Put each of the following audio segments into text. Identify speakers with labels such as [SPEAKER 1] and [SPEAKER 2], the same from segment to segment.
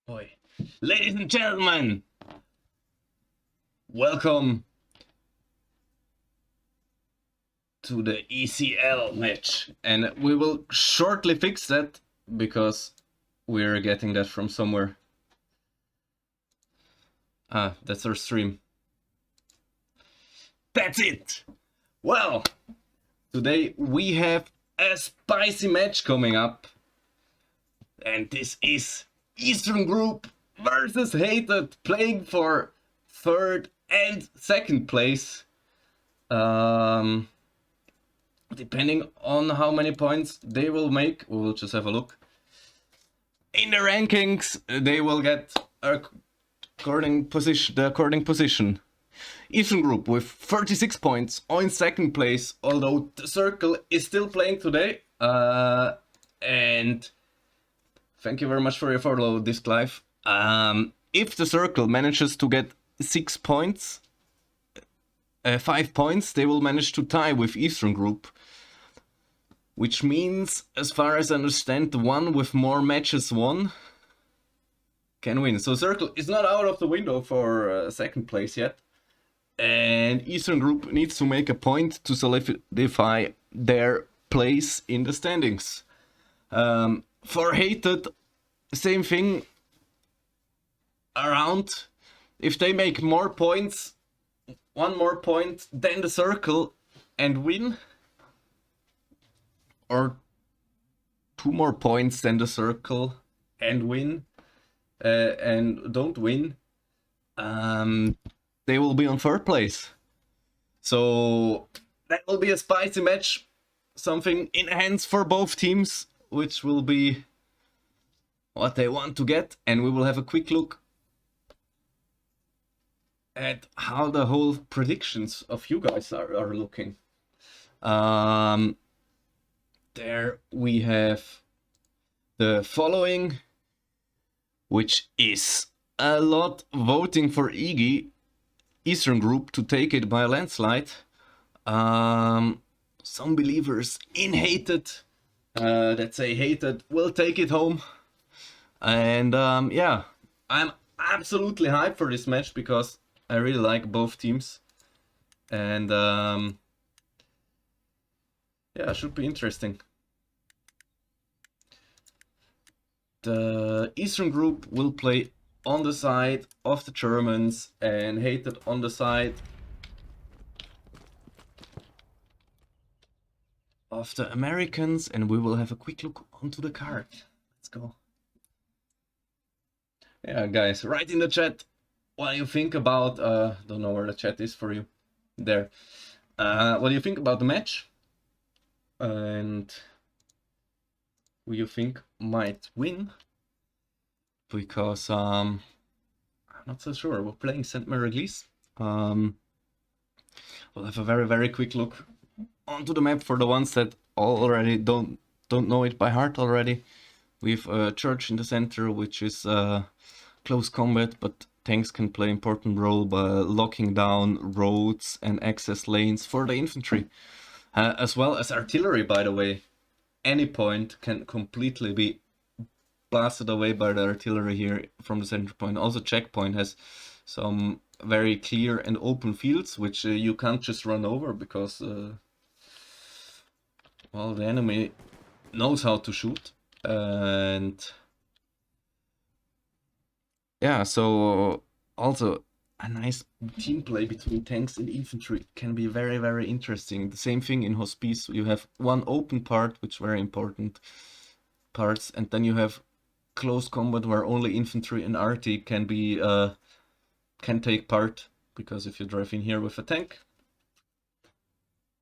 [SPEAKER 1] Boy. Ladies and gentlemen, welcome to the ECL match. And we will shortly fix that because we're getting that from somewhere. Ah, that's our stream. That's it! Well, today we have a spicy match coming up. And this is Eastern Group versus Hated, playing for third and second place. Depending on how many points they will make, we will just have a look. In the rankings, they will get according position. Eastern Group with 36 points in second place, although the Circle is still playing today. And thank you very much for your follow, Disc Live. If the Circle manages to get 6 points, 5 points, they will manage to tie with Eastern Group. Which means, as far as I understand, the one with more matches won can win. So Circle is not out of the window for second place yet. And Eastern Group needs to make a point to solidify their place in the standings. For Hated, same thing around. If they make more points, one more point than the Circle and win, or 2 more points than the Circle and win, and don't win, they will be on third place. So that will be a spicy match, something in hands for both teams, which will be what they want to get. And we will have a quick look at how the whole predictions of you guys are looking. There we have the following, which is a lot voting for Eastern Group to take it by a landslide. Some believers in Hated that say Hated will take it home. And yeah, I'm absolutely hyped for this match because I really like both teams. And yeah, it should be interesting. The Eastern Group will play on the side of the Germans and Hated on the side of the Americans, and we will have a quick look onto the card. Let's go. Yeah, guys, write in the chat what do you think about, don't know where the chat is for you, there. What do you think about the match? And who you think might win? Because I'm not so sure. We're playing St. Mary's. We'll have a very quick look onto the map for the ones that already don't know it by heart already. We have a church in the center, which is close combat, but tanks can play an important role by locking down roads and access lanes for the infantry, as well as artillery, by the way. Any point can completely be blasted away by the artillery here from the center point. Also, checkpoint has some very clear and open fields, which you can't just run over because, well, the enemy knows how to shoot. And yeah, so also a nice team play between tanks and infantry can be very interesting. The same thing in Hospice. You have one open part, which very important parts, and then you have close combat where only infantry and arty can take part, because if you drive in here with a tank,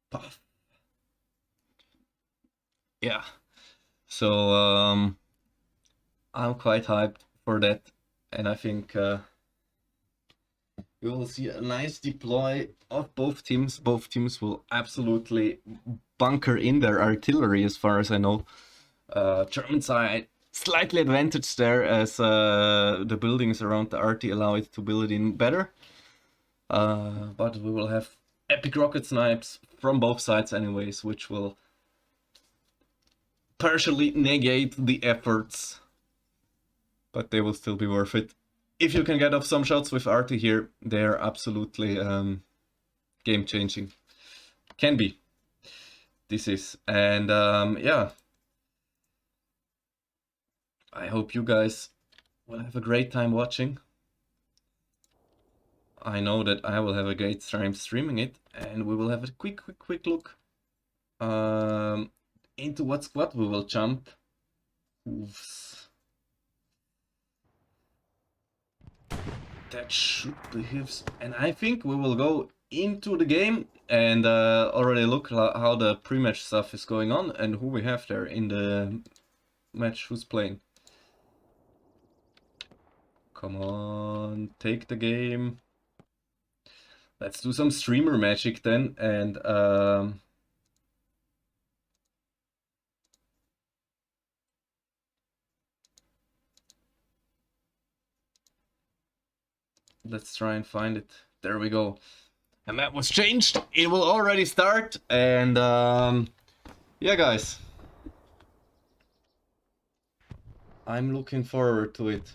[SPEAKER 1] puff. Yeah, so I'm quite hyped for that, and I think we will see a nice deploy of both teams. Both teams will absolutely bunker in their artillery, as far as I know. German side slightly advantaged there, as the buildings around the arty allow it to build it in better. But we will have epic rocket snipes from both sides anyways, which will partially negate the efforts but they will still be worth it. If you can get off some shots with RT here, they're absolutely game-changing. Can be. This is. And yeah. I hope you guys will have a great time watching. I know that I will have a great time streaming it, and we will have a quick look into what squad we will jump. Oops. That should be his, and I think we will go into the game and already look how the pre-match stuff is going on and who we have there in the match, who's playing. Come on, take the game. Let's do some streamer magic then, and let's try and find it. There we go. And that was changed. It will already start, and yeah, guys. I'm looking forward to it.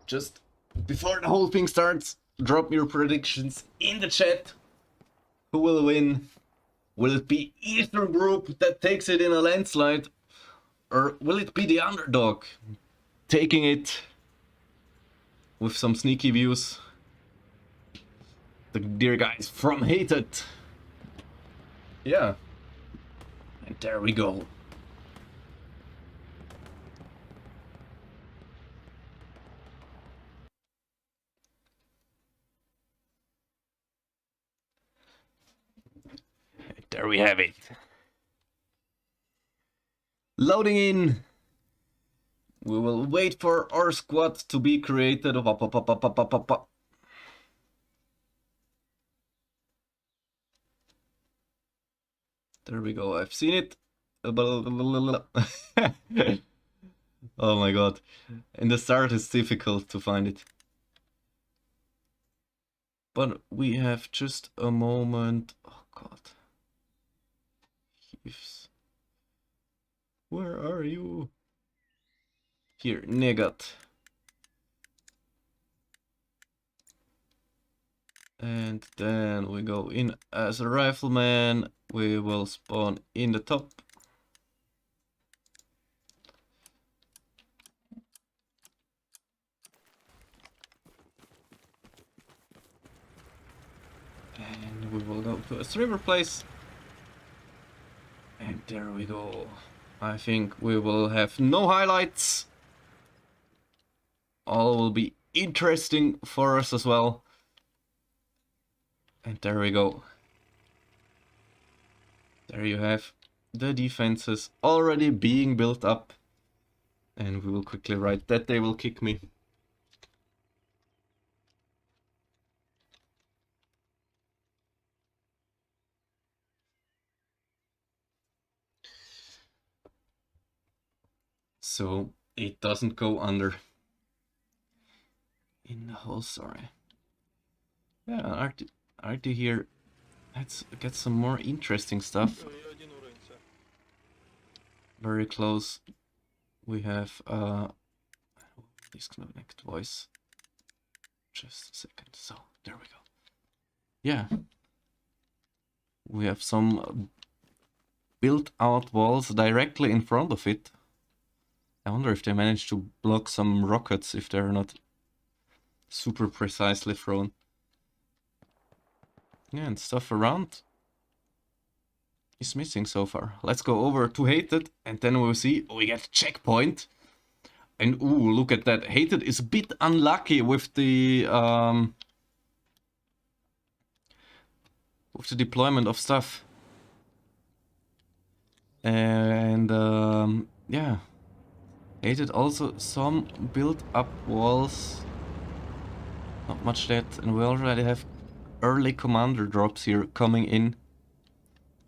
[SPEAKER 1] Just before the whole thing starts, drop your predictions in the chat. Who will win? Will it be either group that takes it in a landslide? Or will it be the underdog taking it with some sneaky views? The dear guys from HTD. Yeah. And there we go. There we have it. Loading in. We will wait for our squad to be created. There we go. I've seen it. Oh my god. In the start it's difficult to find it. But we have just a moment. Oh god. Where are you? Here, Negat. And then we go in as a rifleman. We will spawn in the top. And we will go to a streamer place. And there we go. I think we will have no highlights. All will be interesting for us as well. And there we go. There you have the defenses already being built up. And we will quickly write that they will kick me. So it doesn't go under. In the hole, sorry. Yeah, RT here. Let's get some more interesting stuff. Very close. We have disconnect voice. Just a second. So there we go. Yeah. We have some built out walls directly in front of it. I wonder if they managed to block some rockets if they're not super precisely thrown. Yeah, and stuff around is missing so far. Let's go over to HTD and then we'll see. We get checkpoint. And ooh, look at that. HTD is a bit unlucky with the deployment of stuff. And yeah. HTD also some built up walls. Not much that, and we already have early commander drops here coming in.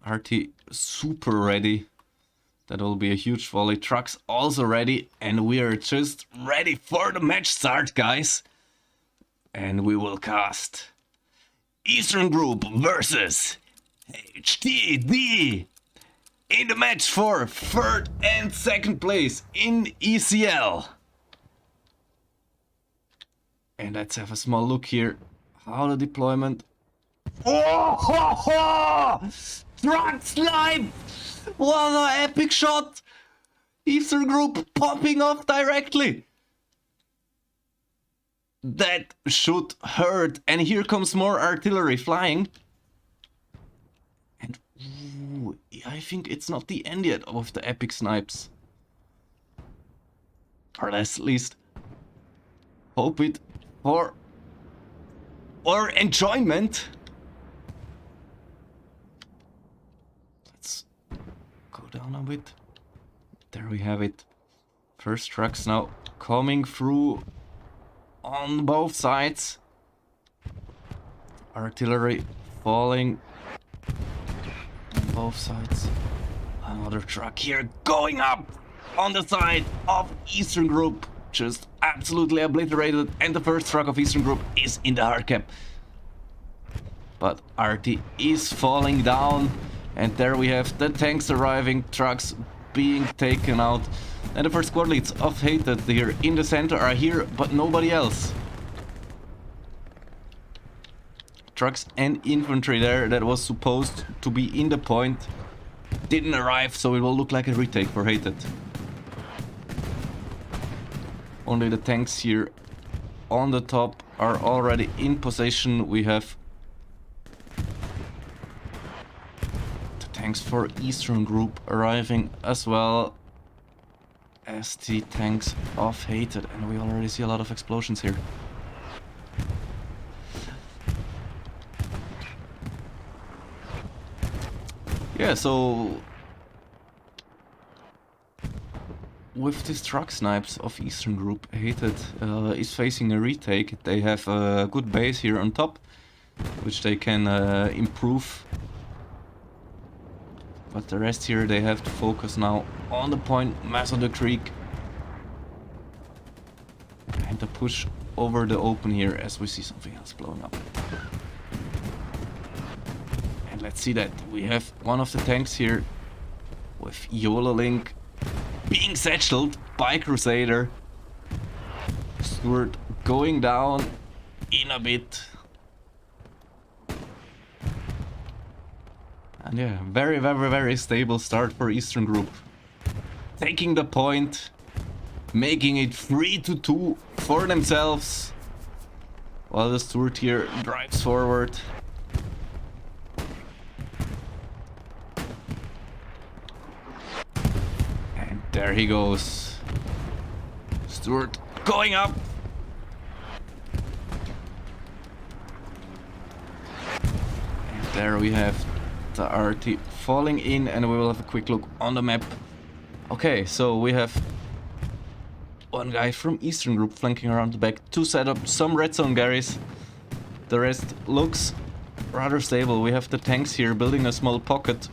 [SPEAKER 1] RT super ready. That will be a huge volley. Trucks also ready, and we are just ready for the match start, guys. And we will cast Eastern Group versus HTD in the match for third and second place in ECL. And let's have a small look here. How the deployment... Oh! Ho, ho! Truck snipe! What an epic shot! Eastern Group popping off directly. That should hurt. And here comes more artillery flying. And ooh, I think it's not the end yet of the epic snipes. Or at least hope it for our enjoyment. Let's go down a bit. There we have it. First trucks now coming through on both sides. Artillery falling on both sides. Another truck here going up on the side of Eastern Group. Just absolutely obliterated. And the first truck of Eastern Group is in the hard cap. But RT is falling down. And there we have the tanks arriving, trucks being taken out. And the first squad leads of Hated here in the center are here, but nobody else. Trucks and infantry there that was supposed to be in the point didn't arrive, so it will look like a retake for Hated. Only the tanks here on the top are already in possession. We have the tanks for Eastern Group arriving as well as the tanks of Hated, and we already see a lot of explosions here. Yeah, so with these truck snipes of Eastern Group, Hated is facing a retake. They have a good base here on top, which they can improve. But the rest here, they have to focus now on the point, Mass of the Creek. And to push over the open here as we see something else blowing up. And let's see that. We have one of the tanks here with Yola Link being satcheled by Crusader. Stewart going down in a bit. And yeah, very stable start for Eastern Group. Taking the point, making it 3-2 for themselves. While the Stewart here drives forward. And there he goes. Stewart going up. And there we have the RT falling in, and we will have a quick look on the map. Okay, so we have one guy from Eastern Group flanking around the back to set up some red zone Garys. The rest looks rather stable. We have the tanks here building a small pocket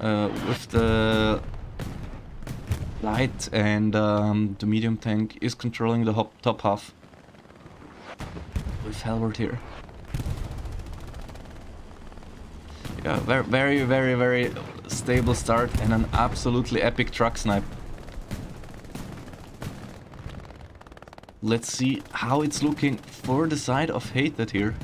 [SPEAKER 1] with the light, and the medium tank is controlling the top half with Halbert here. Yeah, very stable start and an absolutely epic truck snipe. Let's see how it's looking for the side of Hated here.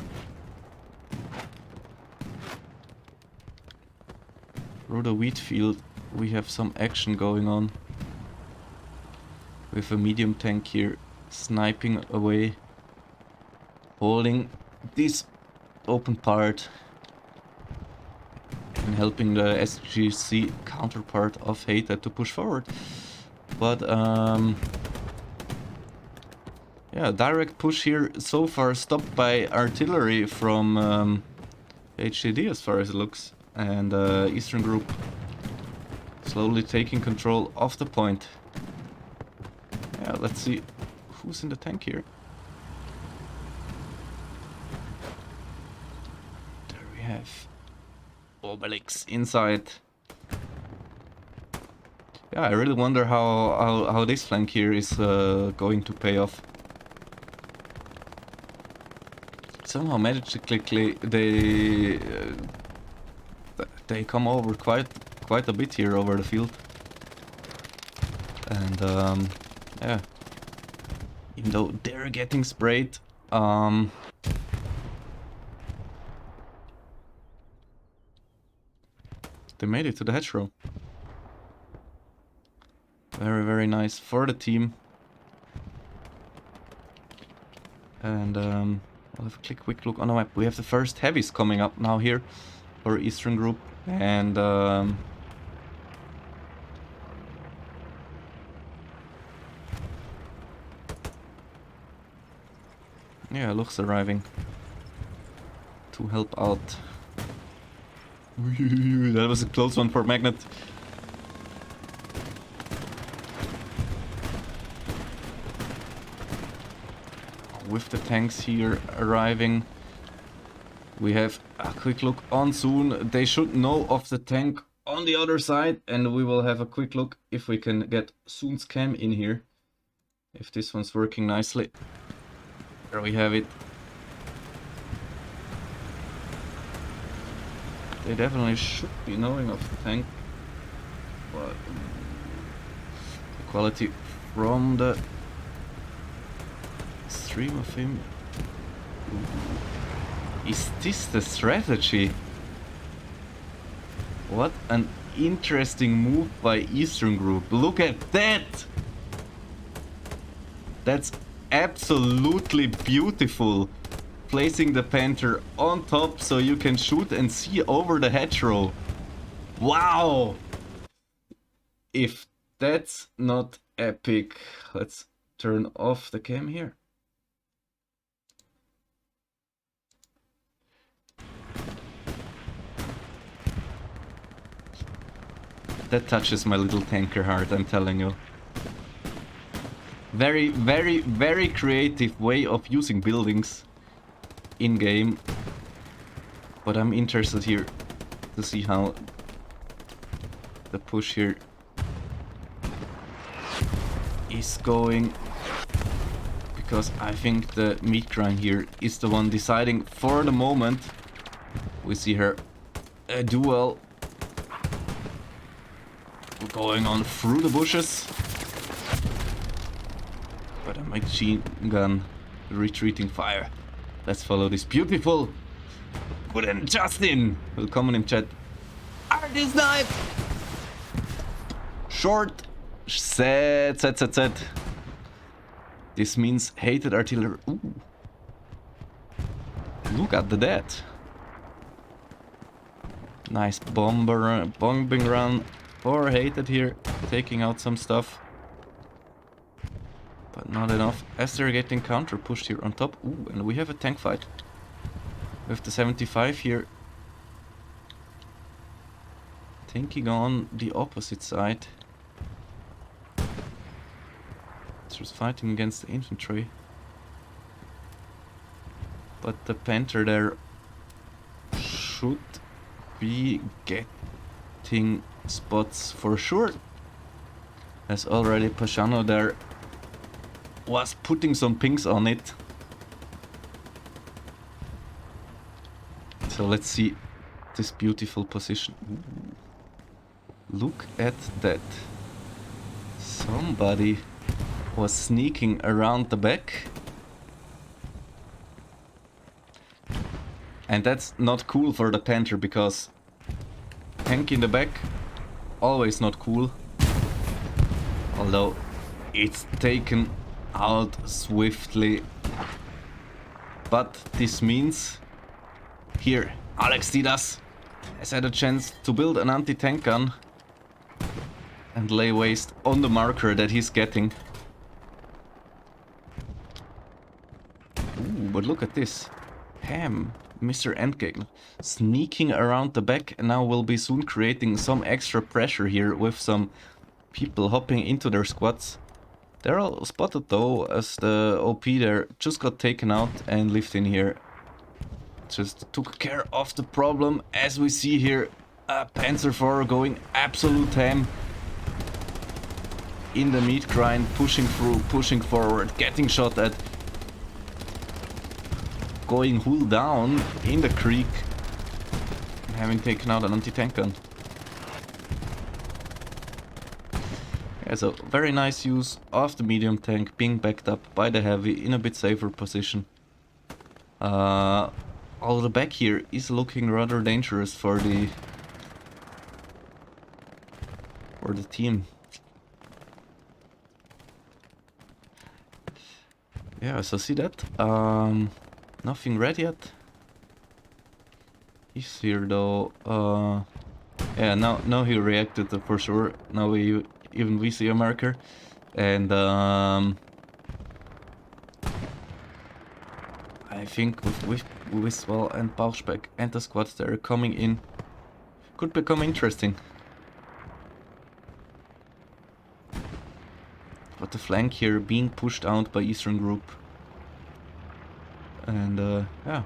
[SPEAKER 1] Through the wheat field we have some action going on. With a medium tank here sniping away, holding this open part and helping the SGC counterpart of Hated to push forward. But yeah, direct push here so far stopped by artillery from HTD as far as it looks, and Eastern Group slowly taking control of the point. Yeah, let's see who's in the tank here. There we have Obelix inside. Yeah, I really wonder how this flank here is going to pay off. Somehow magically they come over quite quite a bit here over the field. And yeah, even though they're getting sprayed, they made it to the hedgerow. Very, very nice for the team. And I'll have a quick look on the map. We have the first heavies coming up now here for Eastern Group. And yeah, Luch's arriving to help out. That was a close one for Magnet. With the tanks here arriving, we have a quick look on soon. They should know of the tank on the other side, and we will have a quick look if we can get Soon's cam in here. If this one's working nicely. There we have it. They definitely should be knowing of the tank. But the quality from the stream of him. Is this the strategy? What an interesting move by Eastern Group. Look at that! That's absolutely beautiful. Placing the Panther on top so you can shoot and see over the hedgerow. Wow! If that's not epic, let's turn off the cam here. That touches my little tanker heart, I'm telling you. Very, very, very creative way of using buildings in-game. But I'm interested here to see how the push here is going. Because I think the meat grind here is the one deciding for the moment. We see her a duel going on through the bushes. But a machine gun retreating fire. Let's follow this beautiful. Guten Justin! Willkommen im Chat. Arty Snipe! Short. Set. This means hated artillery. Ooh. Look at that. Nice bombing run. Or hated here, taking out some stuff. But not enough, as they're getting counter pushed here on top. Ooh, and we have a tank fight. With the 75 here. Taking on the opposite side. Just fighting against the infantry. But the Panther there should be getting spots for sure, as already Pashano there was putting some pings on it. So let's see this beautiful position. Ooh. Look at that. Somebody was sneaking around the back. And that's not cool for the Panther, because tank in the back, always not cool. Although it's taken out swiftly. But this means here Alex Didas has had a chance to build an anti-tank gun and lay waste on the marker that he's getting. Ooh, but look at this. Ham, Mr. Endgegner, sneaking around the back, and now will be soon creating some extra pressure here with some people hopping into their squads. They're all spotted though, as the OP there just got taken out and lived in here. Just took care of the problem, as we see here. Panzer IV going absolute ham in the meat grind, pushing through, pushing forward, getting shot at. Going hull down in the creek, having taken out an anti-tank gun. Yeah, so very nice use of the medium tank being backed up by the heavy in a bit safer position. Although the back here is looking rather dangerous for the team. Yeah, so see that? Nothing red yet. He's here though. Yeah, now he reacted for sure. Now we see a marker, and I think with Wiswell and Bauchbeck and the squad there coming in, could become interesting. But the flank here being pushed out by Eastern Group. And yeah.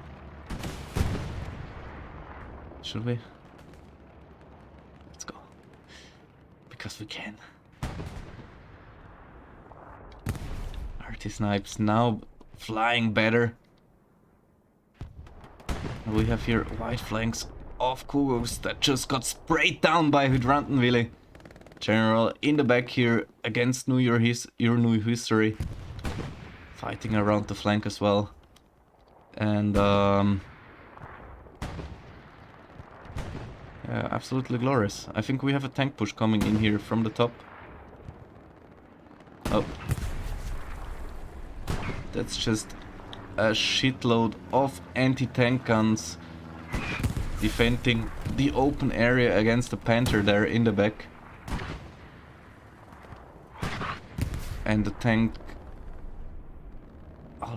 [SPEAKER 1] Should we? Let's go. Because we can. Arty Snipes now flying better. We have here white flanks of Kugoks that just got sprayed down by Hydrantenwille. General in the back here against Your New History. Fighting around the flank as well. And yeah, absolutely glorious. I think we have a tank push coming in here from the top. Oh. That's just a shitload of anti-tank guns defending the open area against the Panther there in the back. And the tank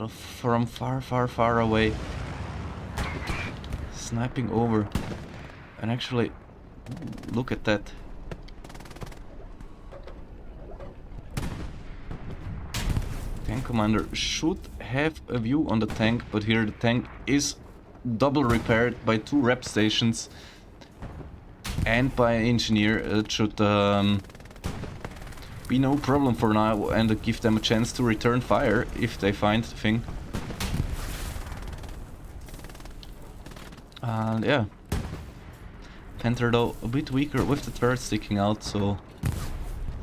[SPEAKER 1] from far away, sniping over. And actually, look at that. Tank commander should have a view on the tank, but here the tank is double repaired by 2 rep stations and by an engineer. It should be no problem for now, and give them a chance to return fire if they find the thing. And yeah, Panther though a bit weaker with the turret sticking out, so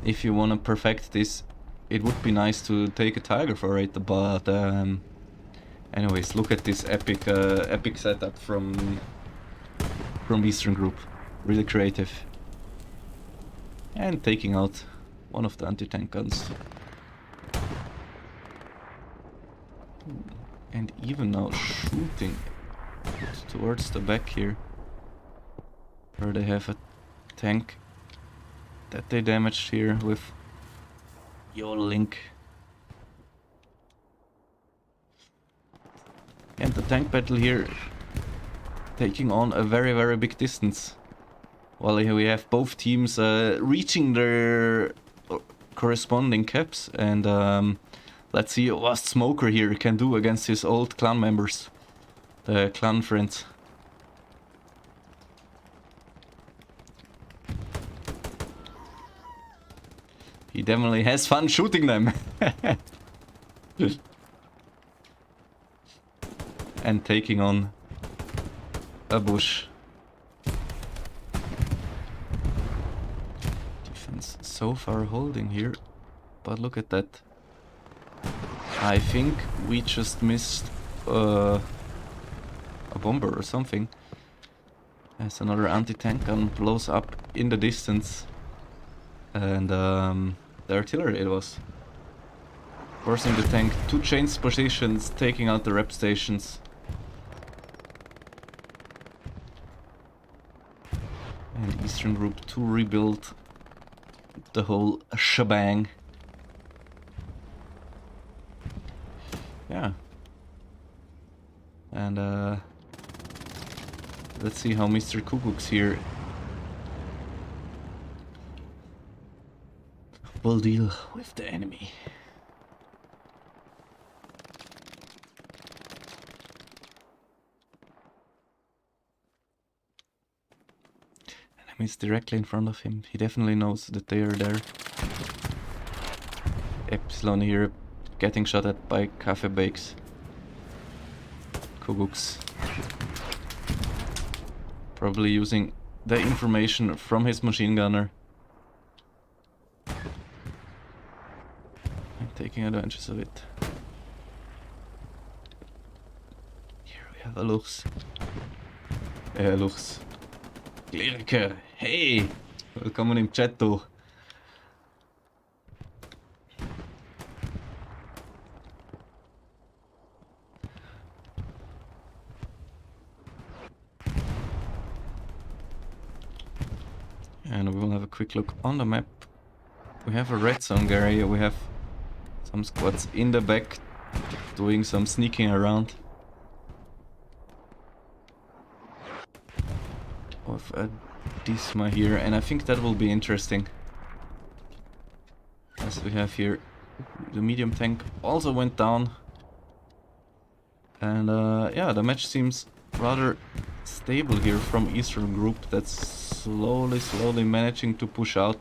[SPEAKER 1] if you want to perfect this, it would be nice to take a Tiger for it. But anyways, look at this epic setup from Eastern Group. Really creative. And taking out one of the anti-tank guns. And even now shooting towards the back here, where they have a tank that they damaged here with Link. And the tank battle here taking on a very big distance. While we have both teams reaching their corresponding caps, and let's see what Smoker here can do against his old clan members, the clan friends. He definitely has fun shooting them. And taking on a bush. Defense so far holding here, but look at that. I think we just missed a bomber or something. As another anti-tank gun blows up in the distance. And the artillery it was. Forcing the tank to change positions, taking out the rep stations. And Eastern Group to rebuild the whole shebang. Yeah. And let's see how Mr. Kukuks here will deal with the enemy. Enemy's directly in front of him. He definitely knows that they are there. Epsilon here getting shot at by Cafe Bakes. Kuguks. Probably using the information from his machine gunner. taking advantage of it. Here we have a Lux. Lux. Klirke, hey! Willkommen im Chat, du. And we will have a quick look on the map. We have a red zone area, we have some squads in the back doing some sneaking around. With a Disma here, and I think that will be interesting. As we have here, the medium tank also went down. And yeah, the match seems rather stable here from Eastern Group, that's slowly managing to push out.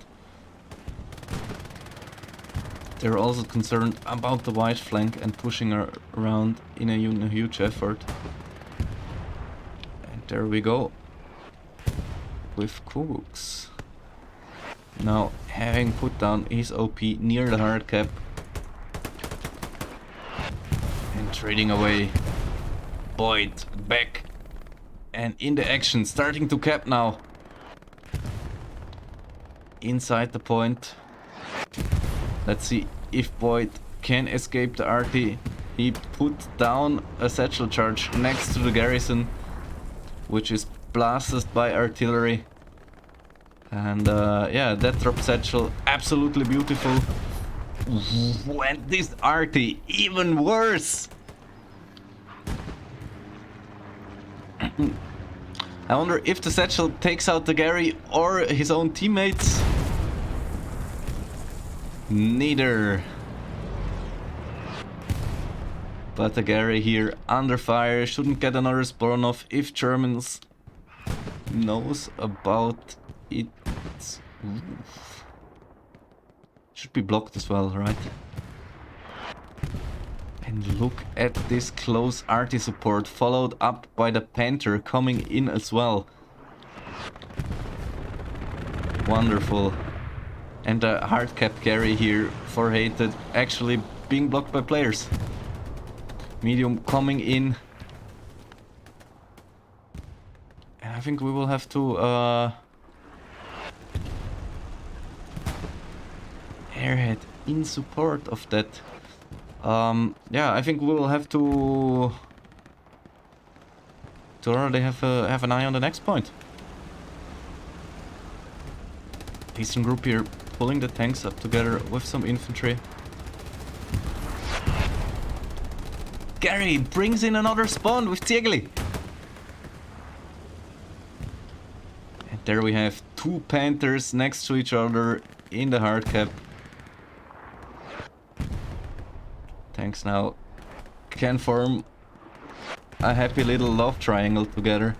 [SPEAKER 1] They're also concerned about the white flank and pushing around in a huge effort. And there we go with Kubuks. Now having put down his OP near the hard cap and trading away. Boyd back and in the action, starting to cap now. Inside the point. Let's see if Boyd can escape the RT. He put down a satchel charge next to the garrison, which is blasted by artillery. And yeah, that drop satchel, absolutely beautiful. And this RT, even worse. I wonder if the satchel takes out the Gary or his own teammates. Neither. But the Gary here under fire, shouldn't get another spawn off if Germans knows about it. Oof. Should be blocked as well, right? And look at this close RT support, followed up by the Panther coming in as well. Wonderful. And the hard cap carry here for Hated actually being blocked by players. Medium coming in. And I think we will have to airhead in support of that. Yeah, I think we will have to already have an eye on the next point. Eastern Group here pulling the tanks up together with some infantry. Gary brings in another spawn with Ziegli. And there we have two Panthers next to each other in the hard cap. Tanks now can form a happy little love triangle together.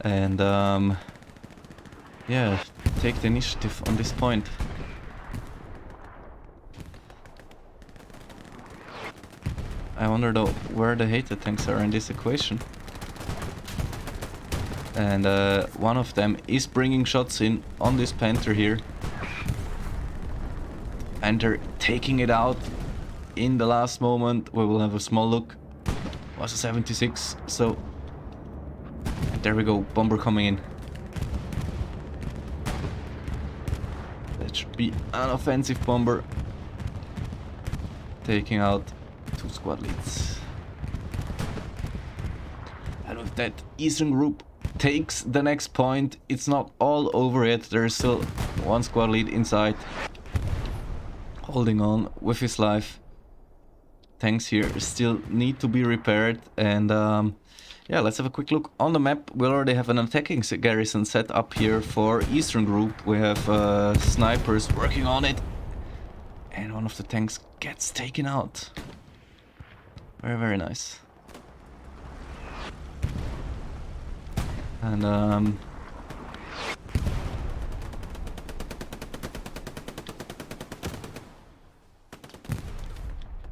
[SPEAKER 1] And yeah, take the initiative on this point. I wonder though where the Hated tanks are in this equation. And one of them is bringing shots in on this Panther here. And they're taking it out in the last moment. We will have a small look. Was a 76, so there we go, bomber coming in. That should be an offensive bomber. Taking out two squad leads. And with that, Eastern Group takes the next point. It's not all over yet. There's still one squad lead inside, holding on with his life. Tanks here still need to be repaired. And yeah, let's have a quick look on the map. We already have an attacking garrison set up here for Eastern Group. We have snipers working on it. And one of the tanks gets taken out. Very, very nice. And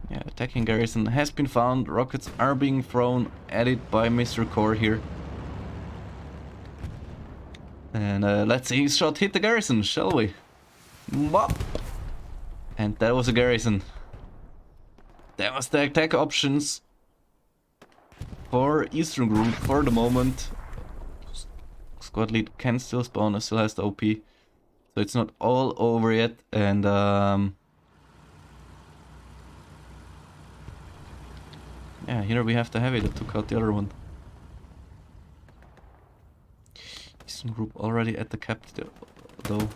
[SPEAKER 1] yeah, attacking garrison has been found. Rockets are being thrown at it by Mr. Core here. And let's see his shot hit the garrison, shall we? Bop! And that was a garrison. That was the attack options for Eastern Group for the moment. Squad lead can still spawn, still has the OP. So it's not all over yet. And yeah, here we have the heavy that took out the other one. Eastern Group already at the cap though,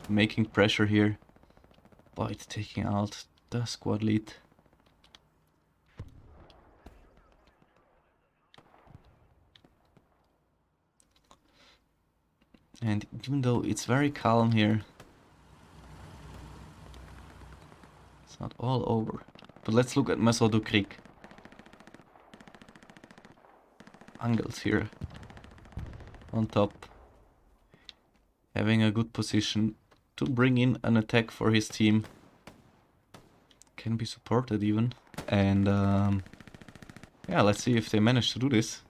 [SPEAKER 1] making pressure here. By taking out the squad lead. And even though it's very calm here, it's not all over. But let's look at Masodo Creek. Angels here on top, having a good position to bring in an attack for his team. Can be supported even. And yeah, let's see if they manage to do this.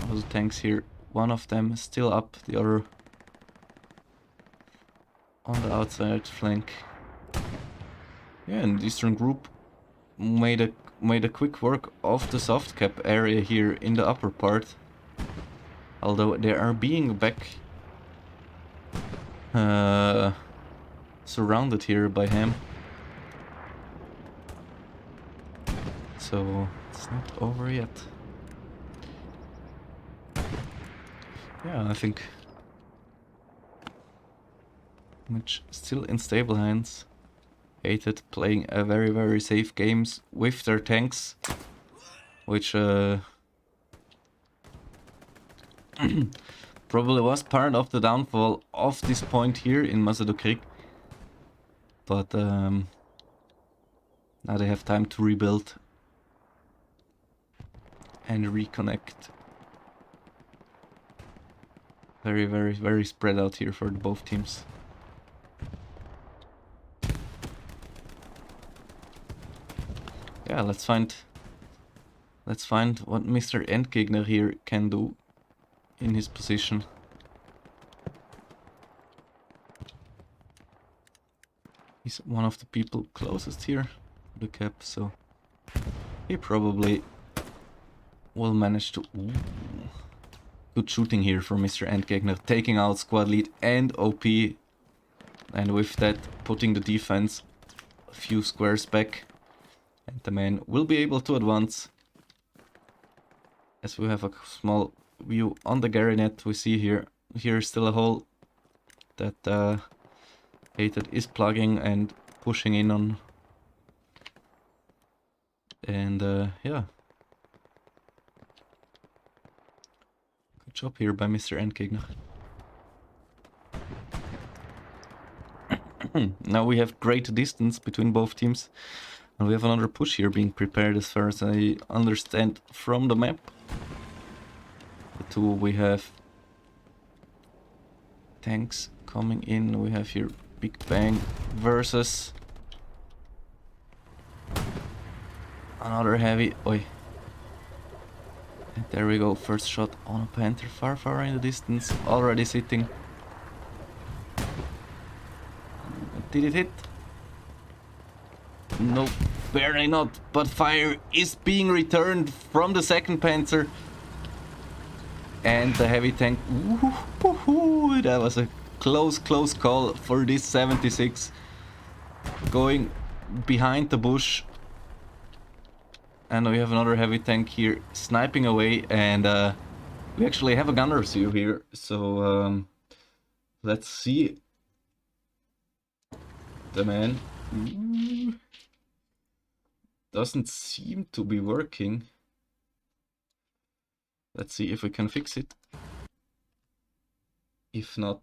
[SPEAKER 1] Also tanks here, one of them still up, the other on the outside flank. Yeah, and Eastern Group made a quick work of the soft cap area here in the upper part. Although they are being back surrounded here by him. So it's not over yet. Yeah, I think Mitch still in stable hands. HTD playing a very safe games with their tanks, which probably was part of the downfall of this point here in Masodo Creek. But now they have time to rebuild and reconnect. Very spread out here for both teams. Yeah, let's find what Mr. Endgegner here can do in his position. He's one of the people closest here to the cap, so he probably will manage to... Ooh. Good shooting here from Mr. Endgegner, taking out squad lead and OP, and with that putting the defense a few squares back, and the man will be able to advance. As we have a small view on the Garrinet, we see here's still a hole that HTD is plugging and pushing in on, and yeah. Good job here by Mr. Endgegner. Now we have great distance between both teams. And we have another push here being prepared as far as I understand from the map. The two, we have tanks coming in. We have here Big Bang versus another heavy. Oi. And there we go, first shot on a Panther, far in the distance, already sitting. Did it hit? No, barely not, but fire is being returned from the second Panther. And the heavy tank, that was a close call for this 76. Going behind the bush. And we have another heavy tank here sniping away, and we actually have a gunner view here, so let's see. The man doesn't seem to be working. Let's see if we can fix it. If not,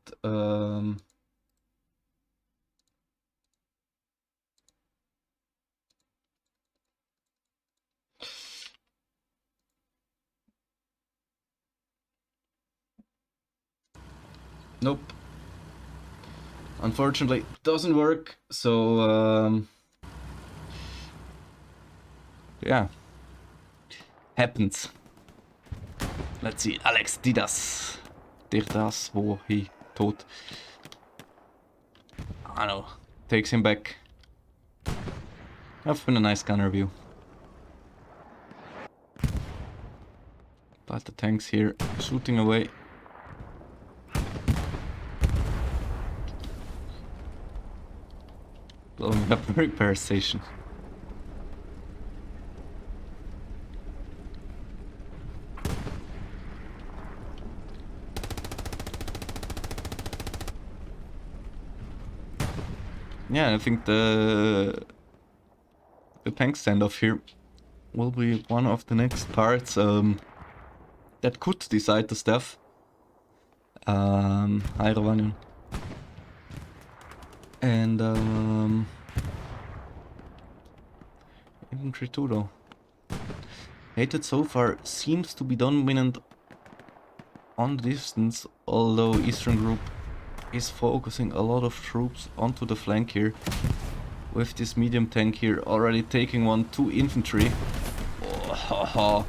[SPEAKER 1] nope. Unfortunately, doesn't work. So yeah, happens. Let's see, Alex Didas dir das, wo he tot. I know. Takes him back. That's been a nice gunner view. But the tanks here shooting away. Blowing up the repair station. Yeah, I think the tank standoff here will be one of the next parts that could decide the stuff. Hi Ravanian. And infantry too though. Hated so far seems to be dominant on the distance, although Eastern Group is focusing a lot of troops onto the flank here. With this medium tank here already taking on 2 infantry. Oh,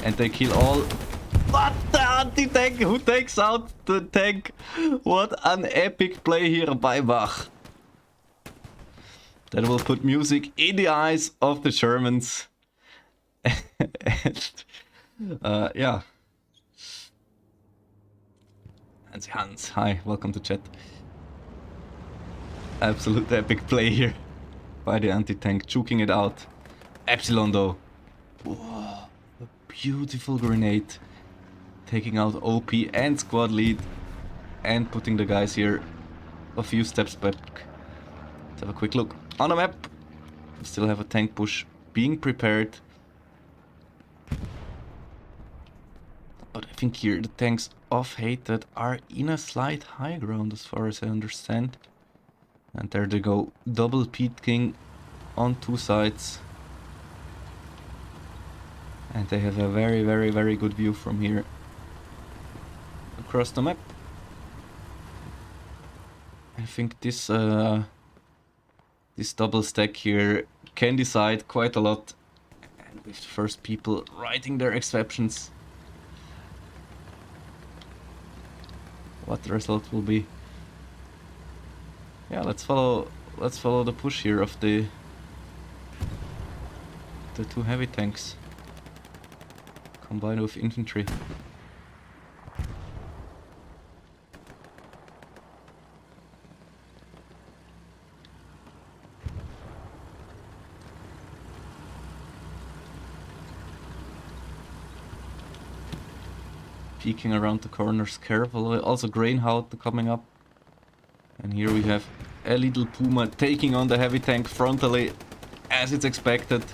[SPEAKER 1] and they kill all. What the anti-tank who takes out the tank? What an epic play here by Bach. That will put music in the eyes of the Germans. And, yeah. Hans, hi, welcome to chat. Absolute epic play here by the anti-tank, juking it out. Epsilon though. Whoa, a beautiful grenade. Taking out OP and squad lead. And putting the guys here a few steps back. Let's have a quick look on the map. We still have a tank push being prepared. But I think here the tanks of Hated are in a slight high ground as far as I understand. And there they go, double peaking on 2 sides. And they have a very good view from here across the map. I think this double stack here can decide quite a lot. And with the first people writing their exceptions, what the result will be. Yeah, let's follow the push here of the 2 heavy tanks combined with infantry. Peeking around the corners carefully. Also Grainhout coming up. And here we have a little Puma taking on the heavy tank frontally, as it's expected.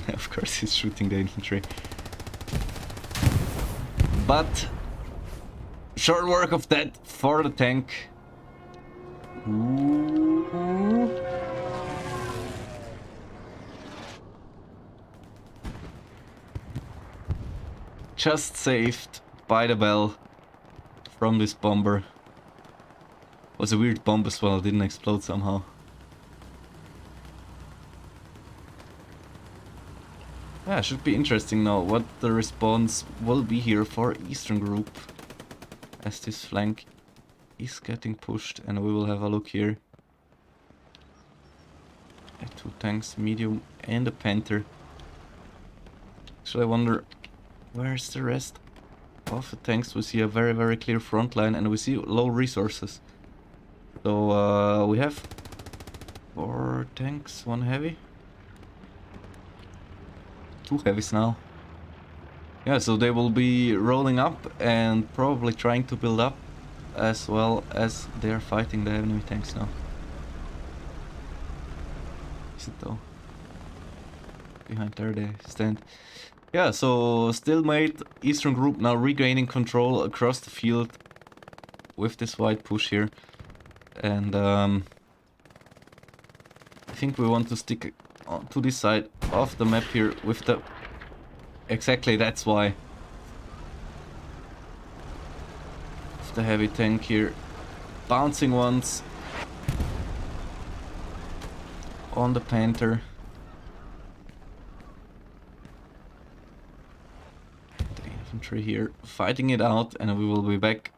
[SPEAKER 1] Of course he's shooting the infantry. But short work of that for the tank. Ooh. Just saved by the bell from this bomber. Was a weird bomb as well, didn't explode somehow. Yeah, should be interesting now what the response will be here for Eastern Group, as this flank is getting pushed, and we will have a look here at 2 tanks, medium and a Panther. Actually, I wonder where's the rest of the tanks. We see a very clear front line, and we see low resources. So we have 4 tanks, 1 heavy. 2 heavies now. Yeah, so they will be rolling up and probably trying to build up as well as they're fighting the enemy tanks now. Is it though? Behind there they stand. Yeah, so stalemate. Eastern Group now regaining control across the field with this wide push here. And I think we want to stick to this side of the map here with the... Exactly, that's why. With the heavy tank here. Bouncing once on the Panther. infantry here fighting it out, and we will be back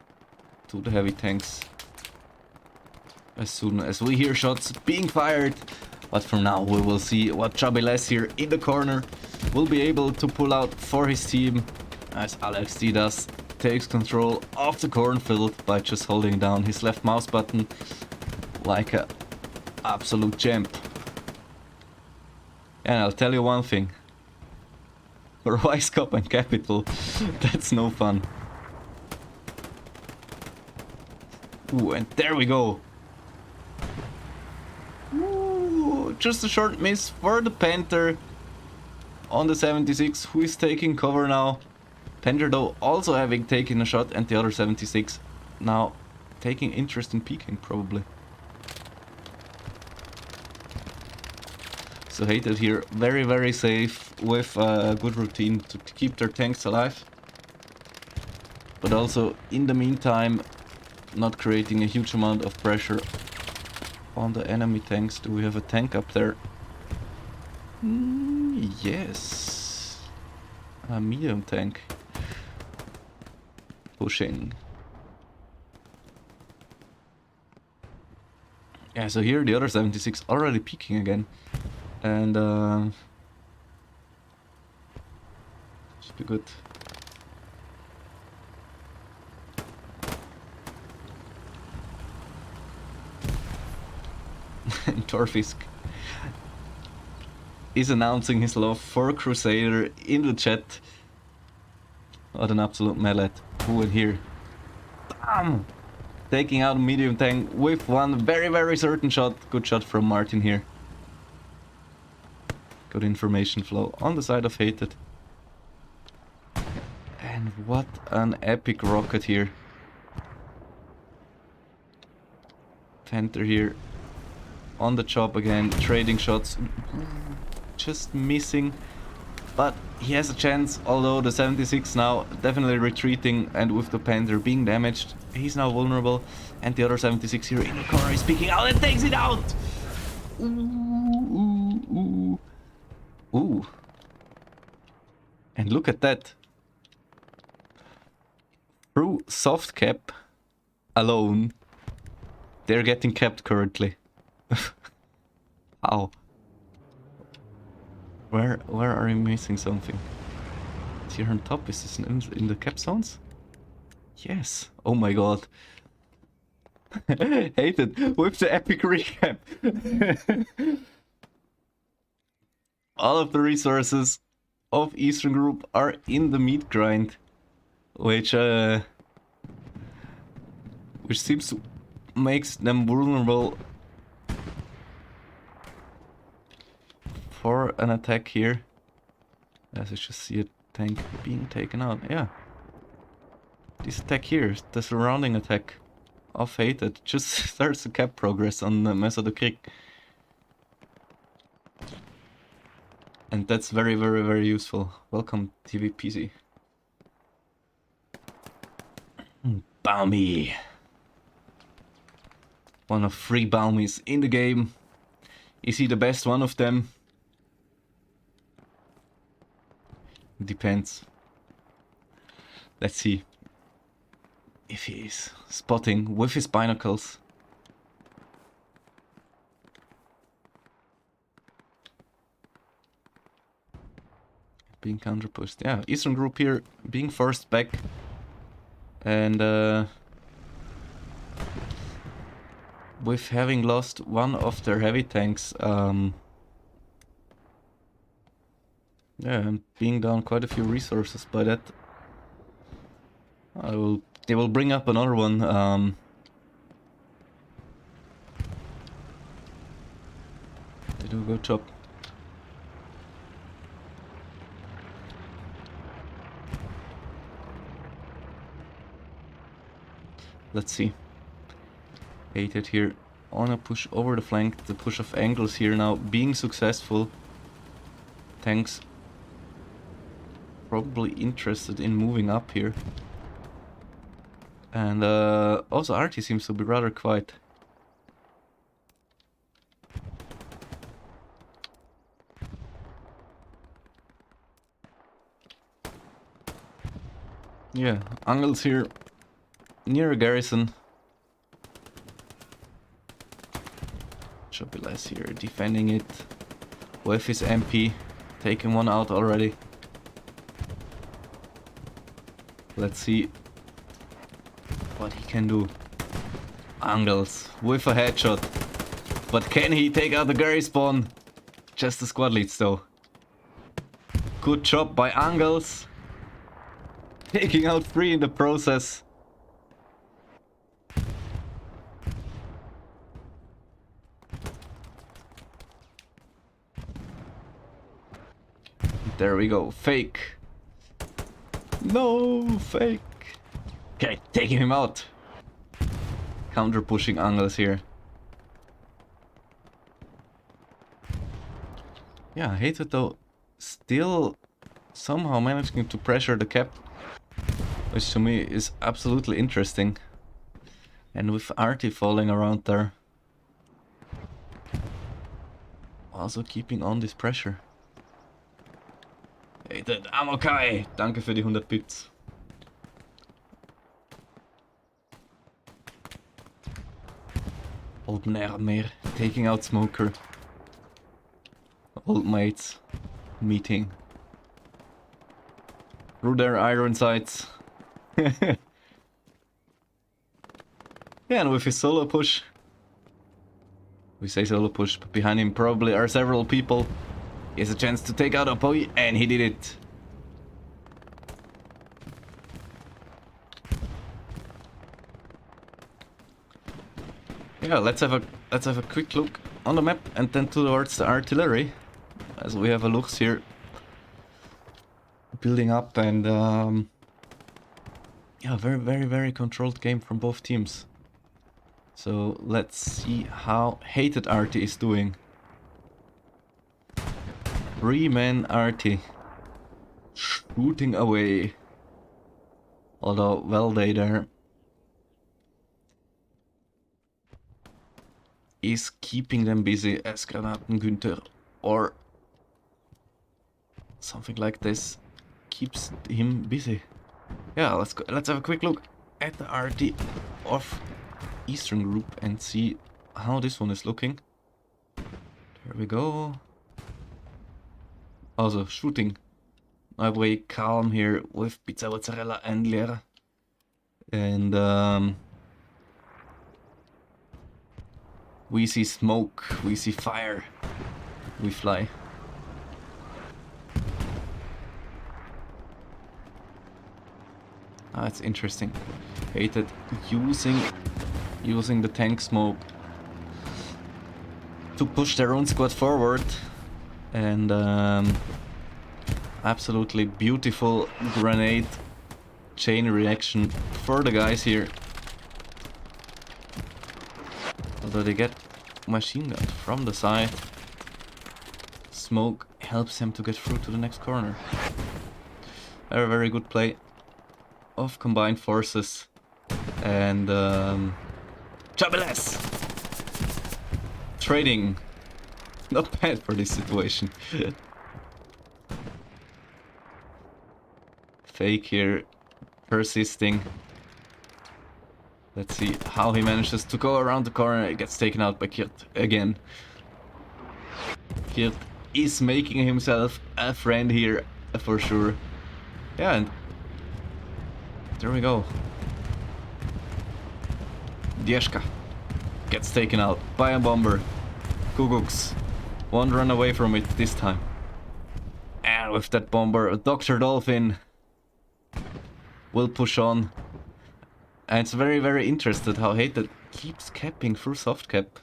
[SPEAKER 1] to the heavy tanks as soon as we hear shots being fired. But for now, we will see what Chabeles here in the corner will be able to pull out for his team, as Alex D does takes control of the cornfield by just holding down his left mouse button like a absolute champ. And I'll tell you one thing. For Weisskopf and Capital, that's no fun. Ooh, and there we go. Ooh, just a short miss for the Panther on the 76, who is taking cover now. Panther though also having taken a shot, and the other 76 now taking interest in peeking probably. So HTD here very safe with a good routine to keep their tanks alive. But also in the meantime not creating a huge amount of pressure on the enemy tanks. Do we have a tank up there? Yes. A medium tank. Pushing. Yeah, so here the other 76 already peeking again. And should be good. And Torfisk is announcing his love for Crusader in the chat. What an absolute mallet. Who in here? Bam! Taking out a medium tank with one very certain shot. Good shot from Martin here. Good information flow on the side of HTD. And what an epic rocket here. Panther here on the job again, trading shots. Just missing. But he has a chance, although the 76 now definitely retreating, and with the Panther being damaged, he's now vulnerable. And the other 76 here in the corner is peeking out and takes it out! Ooh. And look at that. Through soft cap alone, they're getting capped currently. How? Where are you missing something? Here on top, is this in the cap zones? Yes. Oh my god. HTD with the epic recap. All of the resources of Eastern Group are in the meat grind, which seems to makes them vulnerable for an attack here. As I just see a tank being taken out. Yeah. This attack here, the surrounding attack of HTD, just starts to cap progress on the Mesa de Krieg. And that's very useful. Welcome, TVPC. Balmy. One of 3 Balmies in the game. Is he the best one of them? Depends. Let's see if he is spotting with his binacles. Being counterpushed. Yeah, Eastern Group here being forced back. And with having lost one of their heavy tanks, yeah, and being down quite a few resources by that, they will bring up another one. They do a good job. Let's see. HTD here on a push over the flank. The push of angles here now being successful. Tanks probably interested in moving up here. And also Artie seems to be rather quiet. Yeah, Angles here near a garrison. Should be less here, defending it with his MP, taking one out already. Let's see what he can do. Angles with a headshot. But can he take out the Gary spawn? Just the squad leads though. Good job by Angles. Taking out 3 in the process. There we go. Fake. No, fake. Okay, taking him out. Counter pushing Angles here. Yeah, I hate it though. Still somehow managing to pressure the cap, which to me is absolutely interesting. And with Artie falling around there, also keeping on this pressure. Hated Amokai! Danke für die 100 Bits. Old Nermer taking out Smoker. Old mates meeting through their iron sights. Yeah, and with his solo push, we say solo push, but behind him probably are several people. He has a chance to take out a boy, and he did it. Yeah, let's have a quick look on the map and then towards the artillery, as we have a look here building up. And yeah, very controlled game from both teams. So let's see how Hated Artie is doing. 3-man Artie shooting away, although Valday there is keeping them busy as Granaten Günther or something like this keeps him busy. Yeah, let's have a quick look at the RT of Eastern Group and see how this one is looking. There we go. Also shooting. My boy Calm here with Pizza Mozzarella and Lera. And we see smoke, we see fire, we fly. Ah, it's interesting. Hated using the tank smoke to push their own squad forward, and absolutely beautiful grenade chain reaction for the guys here. Although they get machine gun from the side, smoke helps them to get through to the next corner. Very good play of combined forces, and Chabeles trading, not bad for this situation. Fake here, persisting. Let's see how he manages to go around the corner. It gets taken out by Kirt again. Kirt is making himself a friend here for sure. Yeah, and there we go. Dieshka gets taken out by a bomber. Kuguks won't run away from it this time. And with that bomber, Dr. Dolphin will push on. And it's very interesting how Hated keeps capping through soft cap.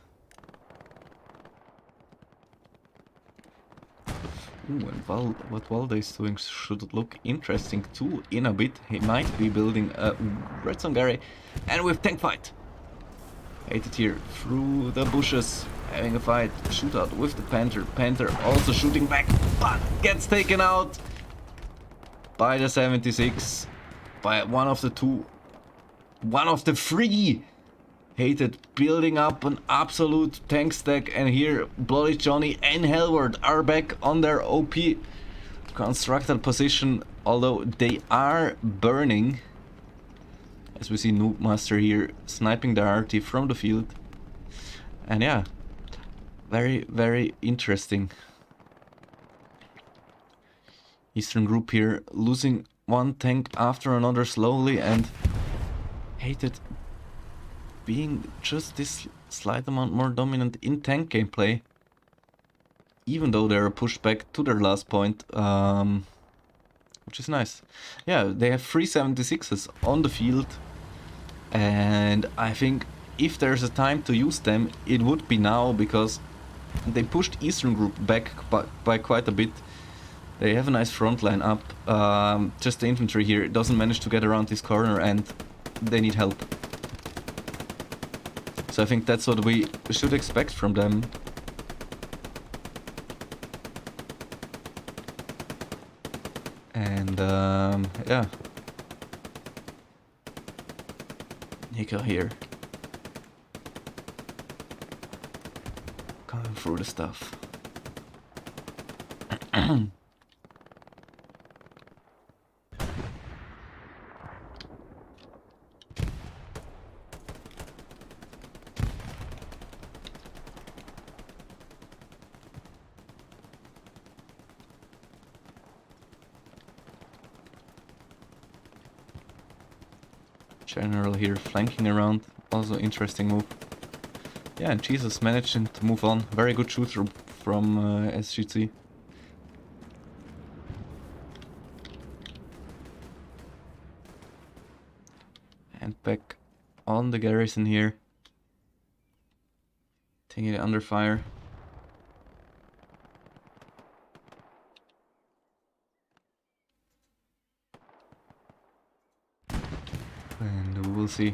[SPEAKER 1] Ooh, and what Valde is doing should look interesting too in a bit. He might be building a Red Zone Gary. And with tank fight. Hated here through the bushes, having a fight, shootout with the Panther. Panther also shooting back, but gets taken out by the 76, by one of the three. Hated building up an absolute tank stack, and here Bloody Johnny and Hellward are back on their OP constructed position, although they are burning. As we see Noobmaster here sniping the RT from the field. And yeah, very, very interesting. Eastern group here losing one tank after another slowly, and HTD being just this slight amount more dominant in tank gameplay. Even though they're pushed back to their last point, which is nice. Yeah, they have 376s on the field. And I think if there's a time to use them, it would be now, because they pushed Eastern Group back by quite a bit. They have a nice front line up. Just the infantry here doesn't manage to get around this corner, and they need help. So I think that's what we should expect from them. And yeah. Nico here. Coming through the stuff. General here flanking around, also interesting move. Yeah, and Jesus managing to move on. Very good shooter from SGC. And back on the garrison here. Taking it under fire. And we'll see.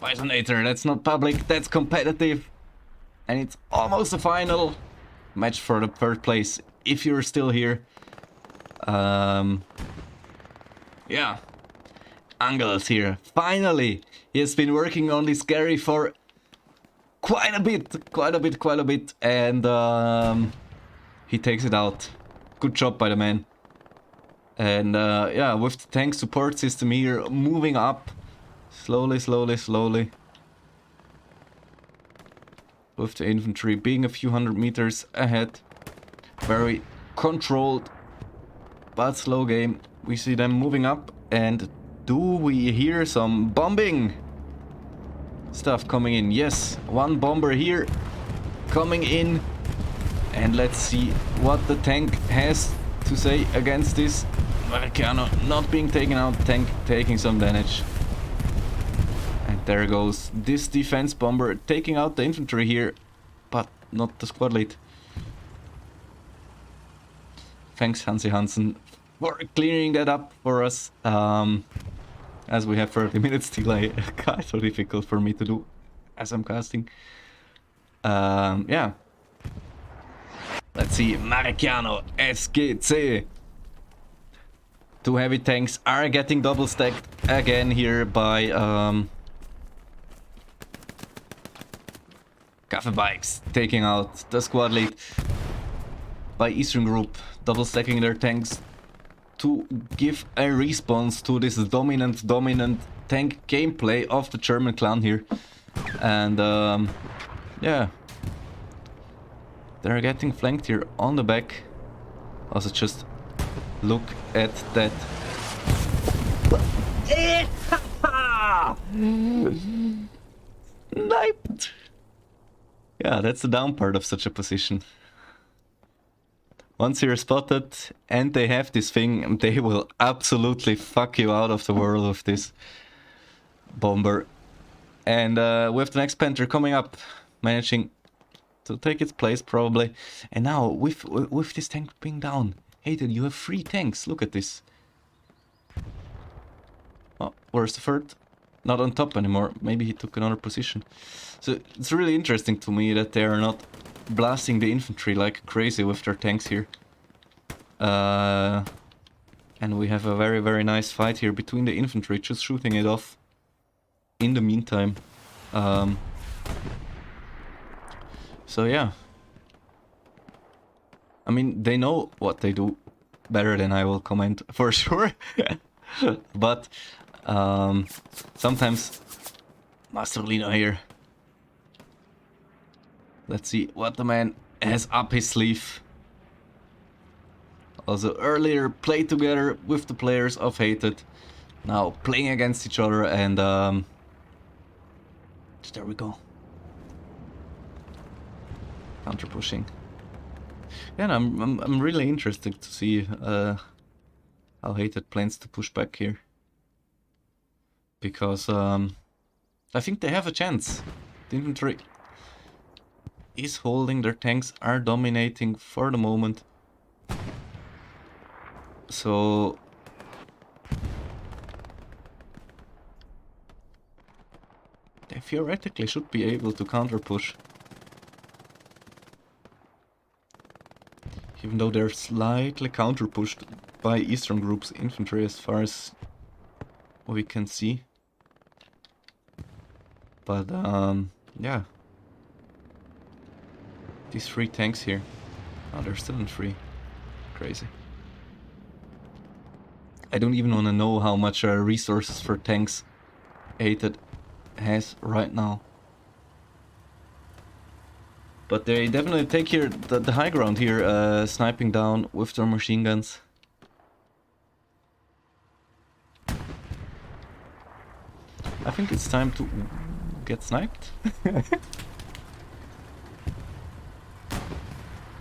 [SPEAKER 1] Bisonator, that's not public, that's competitive. And it's almost a final match for the third place, if you're still here. Yeah. Angels here, finally! He has been working on this Gary for quite a bit, and he takes it out. Good job by the man. And yeah, with the tank support system here moving up slowly. With the infantry being a few hundred meters ahead. Very controlled but slow game. We see them moving up, and do we hear some bombing stuff coming in? Yes, one bomber here coming in, and let's see what the tank has to say against this. Marciano not being taken out, tank taking some damage. And there goes this defense bomber taking out the infantry here, but not the squad lead. Thanks Hansi Hansen for clearing that up for us. As we have 30 minutes delay, kind of difficult for me to do as I'm casting. Yeah. Let's see, Marciano, SGC. Two heavy tanks are getting double stacked again here by Cafe Bikes taking out the squad lead by Eastern Group, double stacking their tanks to give a response to this dominant tank gameplay of the German clan here. And yeah, they're getting flanked here on the back. Also just look at that. Sniped! Yeah, that's the down part of such a position. Once you're spotted and they have this thing, they will absolutely fuck you out of the world with this bomber. And we have the next Panther coming up, managing to take its place probably. And now with this tank being down, HTD, you have 3 tanks. Look at this. Oh, where's the third? Not on top anymore. Maybe he took another position. So it's really interesting to me that they are not blasting the infantry like crazy with their tanks here. And we have a very nice fight here between the infantry, just shooting it off in the meantime. So yeah. I mean, they know what they do better than I will comment, for sure. But sometimes Masterlino here. Let's see what the man has up his sleeve. Also earlier played together with the players of Hated. Now playing against each other, and there we go. Counter pushing. Yeah, and I'm really interested to see how Hated plans to push back here. Because I think they have a chance. The infantry is holding, their tanks are dominating for the moment. So they theoretically should be able to counter push. Even though they're slightly counter pushed by Eastern Group's infantry as far as we can see. But yeah. These 3 tanks here. Oh, they're still in 3. Crazy. I don't even want to know how much resources for tanks Hated has right now. But they definitely take here the high ground here, sniping down with their machine guns. I think it's time to get sniped. Let's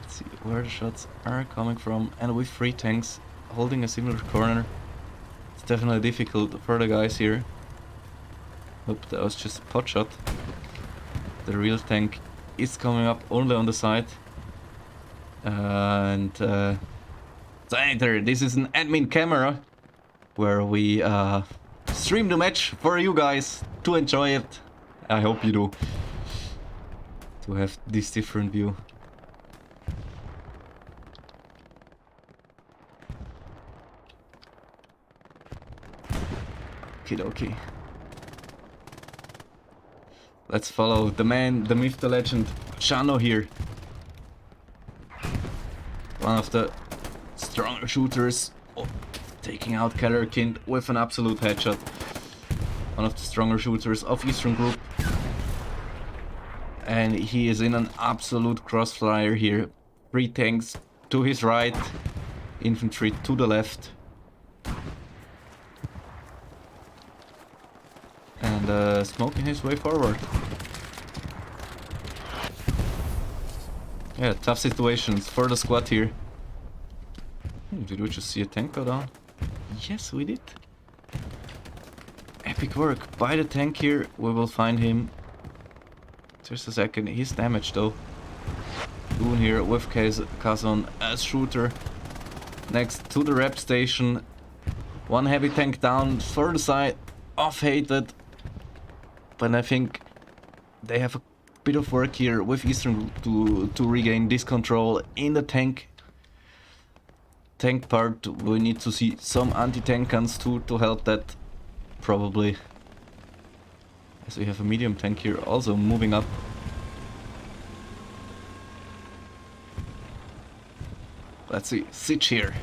[SPEAKER 1] see where the shots are coming from, and with 3 tanks holding a similar corner, it's definitely difficult for the guys here. Hope that was just a pot shot. The real tank is coming up only on the side. And so this is an admin camera where we stream the match for you guys to enjoy it. I hope you do. To have this different view. Okie. Let's follow the man, the myth, the legend, Shano here. One of the stronger shooters, taking out Kellerkind with an absolute headshot. One of the stronger shooters of Eastern Group. And he is in an absolute crossfire here. 3 tanks to his right, infantry to the left. And smoking his way forward. Yeah, tough situations for the squad here. Did we just see a tank go down? Yes, we did. Epic work by the tank here. We will find him. Just a second. He's damaged though. Doon here with Kazon as shooter. Next to the rep station. 1 heavy tank down for the side of Hated. But I think they have a bit of work here with Eastern to regain this control in the tank part. We need to see some anti-tank guns too to help that, probably. As we have a medium tank here also moving up. Let's see, Sitch here.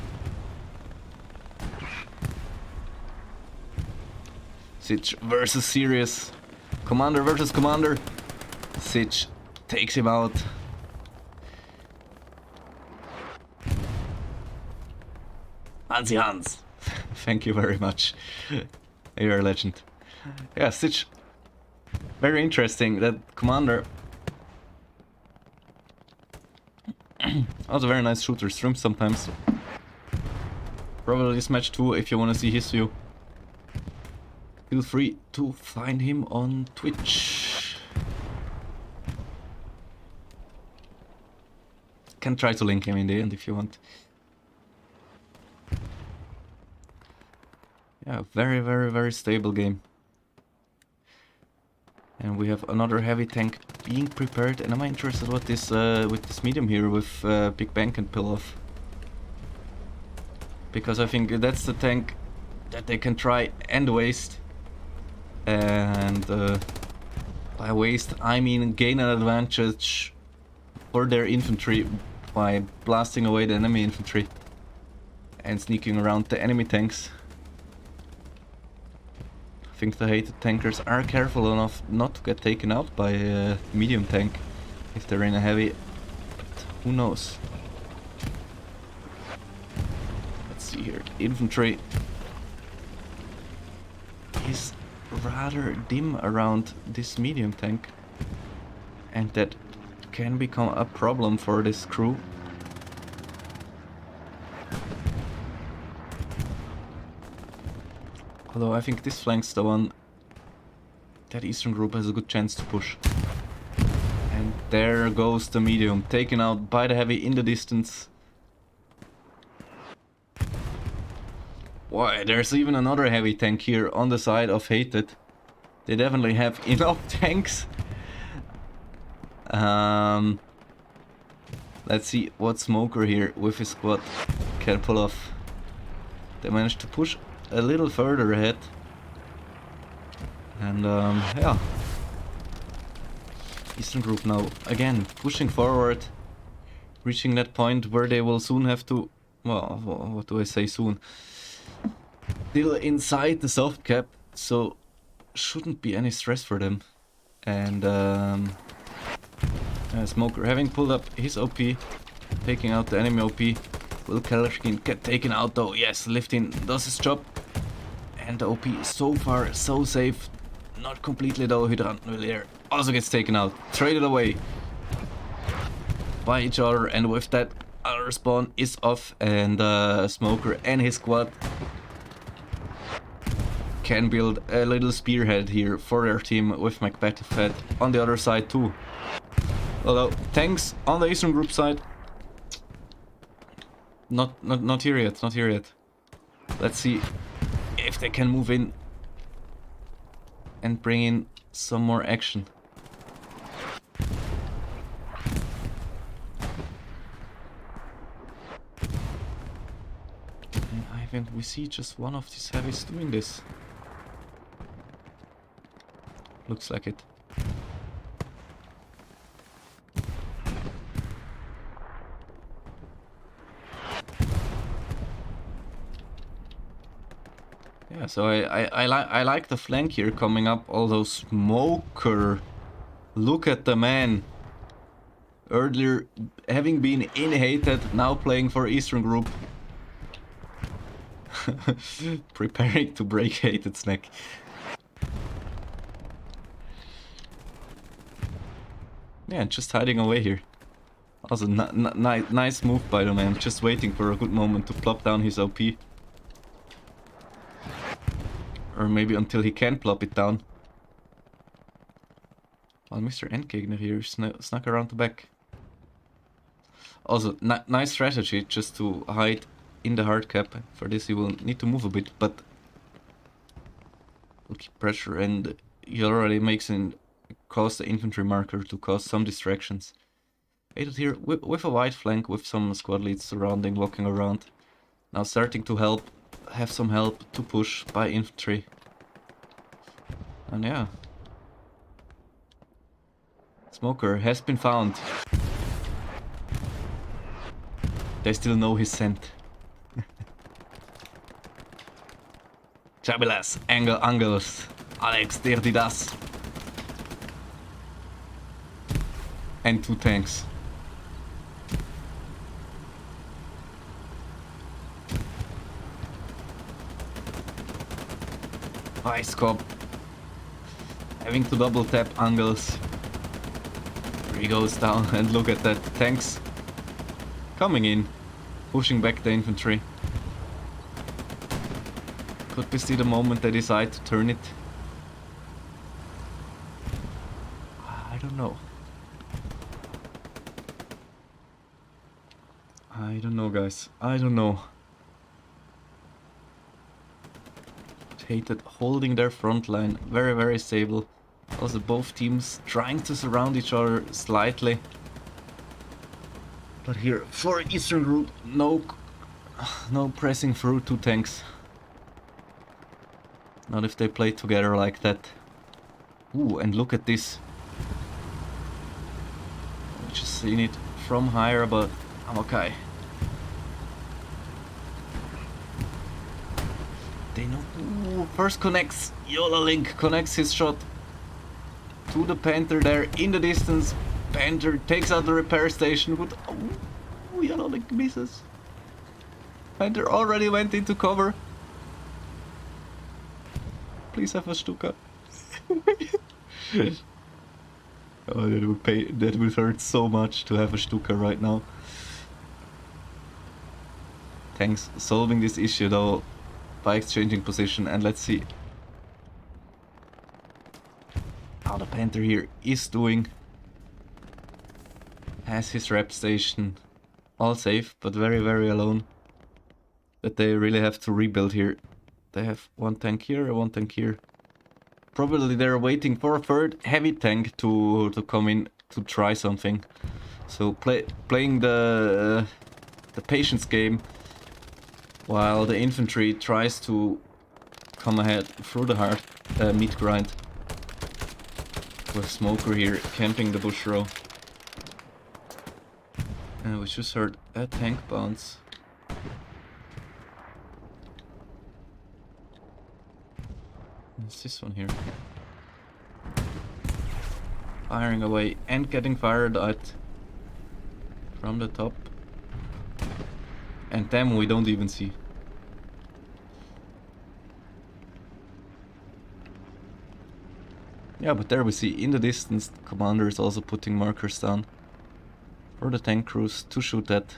[SPEAKER 1] Sitch versus Sirius. Commander versus Commander. Sitch takes him out. Hansi Hans. Thank you very much. You're a legend. Yeah, Sitch. Very interesting. That Commander. Also very nice shooter. Streams sometimes. Probably this match too, if you want to see his view. Feel free to find him on Twitch. Can try to link him in the end if you want. Yeah, very stable game. And we have another heavy tank being prepared, and I'm interested what this with this medium here with Big Bang can pull off. Because I think that's the tank that they can try and waste. And by waste I mean gain an advantage for their infantry by blasting away the enemy infantry and sneaking around the enemy tanks. I think the hated tankers are careful enough not to get taken out by a medium tank if they're in a heavy, but who knows. Let's see here, the infantry is rather dim around this medium tank, and that can become a problem for this crew. Although I think this flank's the one that Eastern Group has a good chance to push. And there goes the medium, taken out by the heavy in the distance. Boy, there's even another heavy tank here on the side of Hated. They definitely have enough tanks. Let's see what Smoker here with his squad can pull off. They managed to push a little further ahead. And yeah. Eastern Group now again pushing forward, reaching that point where they will soon have to, well, what do I say soon? Still inside the soft cap, so shouldn't be any stress for them. And Smoker having pulled up his OP, taking out the enemy OP. Will Kellerskin get taken out though? Yes, Liftin does his job. And the OP so far so safe. Not completely though. Hydrant Villiers also gets taken out. Traded away by each other, and with that our spawn is off, and Smoker and his squad can build a little spearhead here for their team with Macbeth Fed on the other side too. Although tanks on the Eastern Group side, not here yet, not here yet. Let's see if they can move in and bring in some more action. And I think we see just one of these heavies doing this. Looks like it. Yeah, so I like the flank here coming up, although Smoker, look at the man. Earlier having been in Hated, now playing for Eastern Group. Preparing to break Hated's neck. Yeah, just hiding away here. Also, nice move by the man, just waiting for a good moment to plop down his OP. Or maybe until he can plop it down. While Mr. Endgegner here snuck around the back. Also, nice strategy just to hide in the hard cap. For this he will need to move a bit, but will keep pressure, and he already makes an cause the infantry marker to cause some distractions. Aided here with a wide flank with some squad leads surrounding, walking around. Now starting to have some help to push by infantry. And yeah. Smoker has been found. They still know his scent. Chabilas, Angels, Alex, Dirdidas. And 2 tanks. Ice Cop. Having to double tap Angels. He goes down, and look at that. Tanks coming in, pushing back the infantry. Could this be the moment they decide to turn it? I don't know. I don't know, guys. I don't know. Hated holding their front line very, very stable. Also, both teams trying to surround each other slightly. But here, for Eastern Group, no pressing through 2 tanks. Not if they play together like that. Ooh, and look at this. Just seen it from higher, but I'm okay. They know. Ooh, first connects. Yola Link connects his shot to the Panther there in the distance. Panther takes out the repair station. But Yola Link misses. Panther already went into cover. Please have a Stuka. Oh, that would hurt so much to have a Stuka right now. Thanks, solving this issue though by exchanging position, and let's see how the Panther here is doing. Has his rep station all safe, but very alone. But they really have to rebuild here. They have one tank here and one tank here. Probably they're waiting for a third heavy tank to come in to try something. So playing the patience game while the infantry tries to come ahead through the hard meat grind. With Smoker here camping the bush row. And we just heard a tank bounce. It's this one here. Firing away and getting fired at from the top. And them we don't even see. Yeah, but there we see in the distance the commander is also putting markers down for the tank crews to shoot at.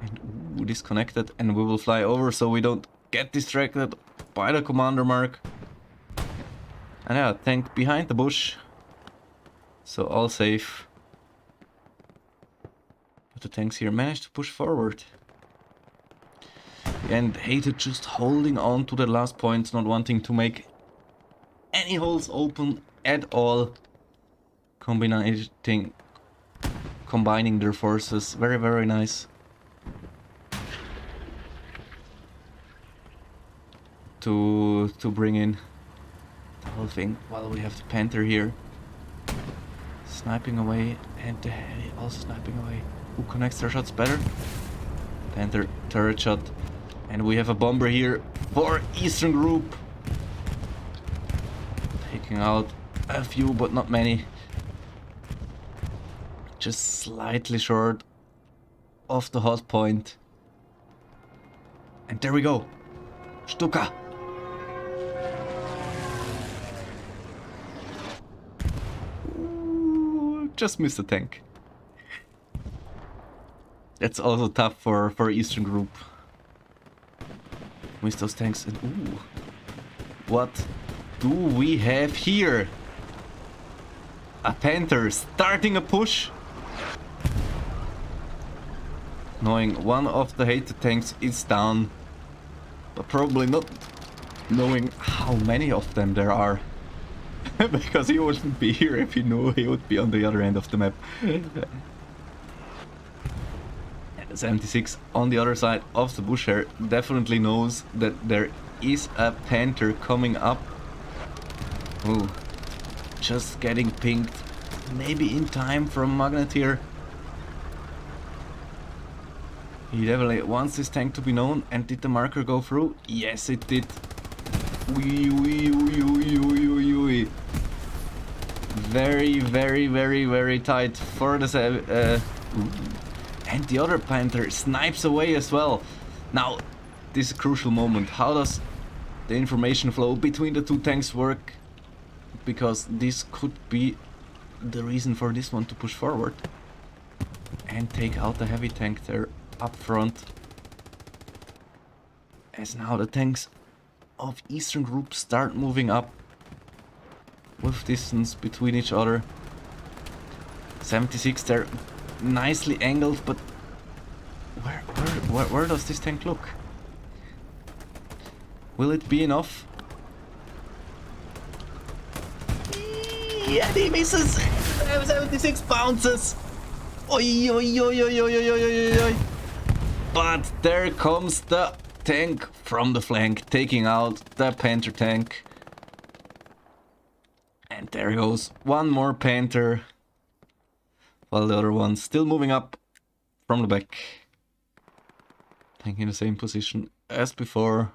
[SPEAKER 1] And ooh, disconnected, and we will fly over so we don't get distracted by the commander mark. And yeah, tank behind the bush. So all safe. But the tanks here managed to push forward. And Hated just holding on to the last points, not wanting to make any holes open at all. Combining their forces. Very nice. To bring in the whole thing while we have the Panther here sniping away and the Heavy also sniping away. Who connects their shots better? Panther turret shot, and we have a bomber here for Eastern Group, taking out a few but not many, just slightly short of the hot point. And there we go, Stuka. Just missed the tank. That's also tough for Eastern Group. Miss those tanks and ooh. What do we have here? A Panther starting a push. Knowing one of the Hated tanks is down. But probably not knowing how many of them there are. Because he wouldn't be here if he knew he would be on the other end of the map. 76 on the other side of the bush here definitely knows that there is a Panther coming up. Ooh, just getting pinged, maybe in time from Magnet here. He definitely wants this tank to be known. And did the marker go through? Yes, it did. Very tight for the and the other Panther snipes away as well. Now, this is a crucial moment. How does the information flow between the two tanks work? Because this could be the reason for this one to push forward and take out the heavy tank there up front. As now the tanks of Eastern Group start moving up with distance between each other. 76 there, nicely angled, but where does this tank look? Will it be enough? Yeah, he misses. 76 bounces. Oi, oi, oi, oi, oi, oi, oi, oi. But there comes the tank from the flank, taking out the Panther tank. And there goes one more Panther. while the other one's still moving up from the back. Tank in the same position as before.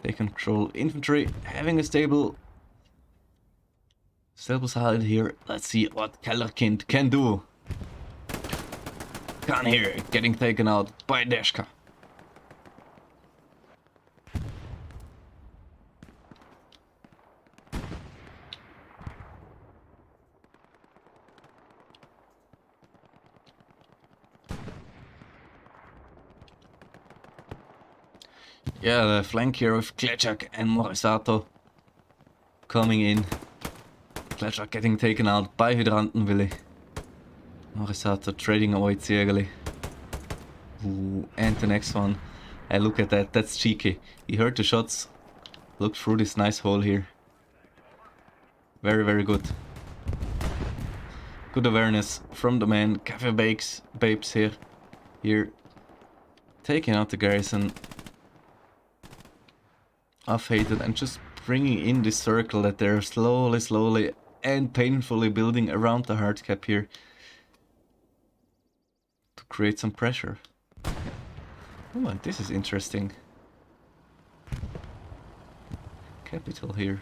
[SPEAKER 1] They control infantry, having a stable side here. Let's see what Kellerkind can do. Khan here, getting taken out by Deshka. Yeah, the flank here with Klechak and Morisato coming in. Klechak getting taken out by Hydrantenwille. Morisato trading away Ziergeli. Ooh, and the next one. Hey, look at that, that's cheeky. He heard the shots, looked through this nice hole here. Very, very good. Good awareness from the man. Cafe Babes here. Taking out the garrison of Hated and just bringing in this circle that they're slowly and painfully building around the hard cap here to create some pressure. Oh, this is interesting. Capital here.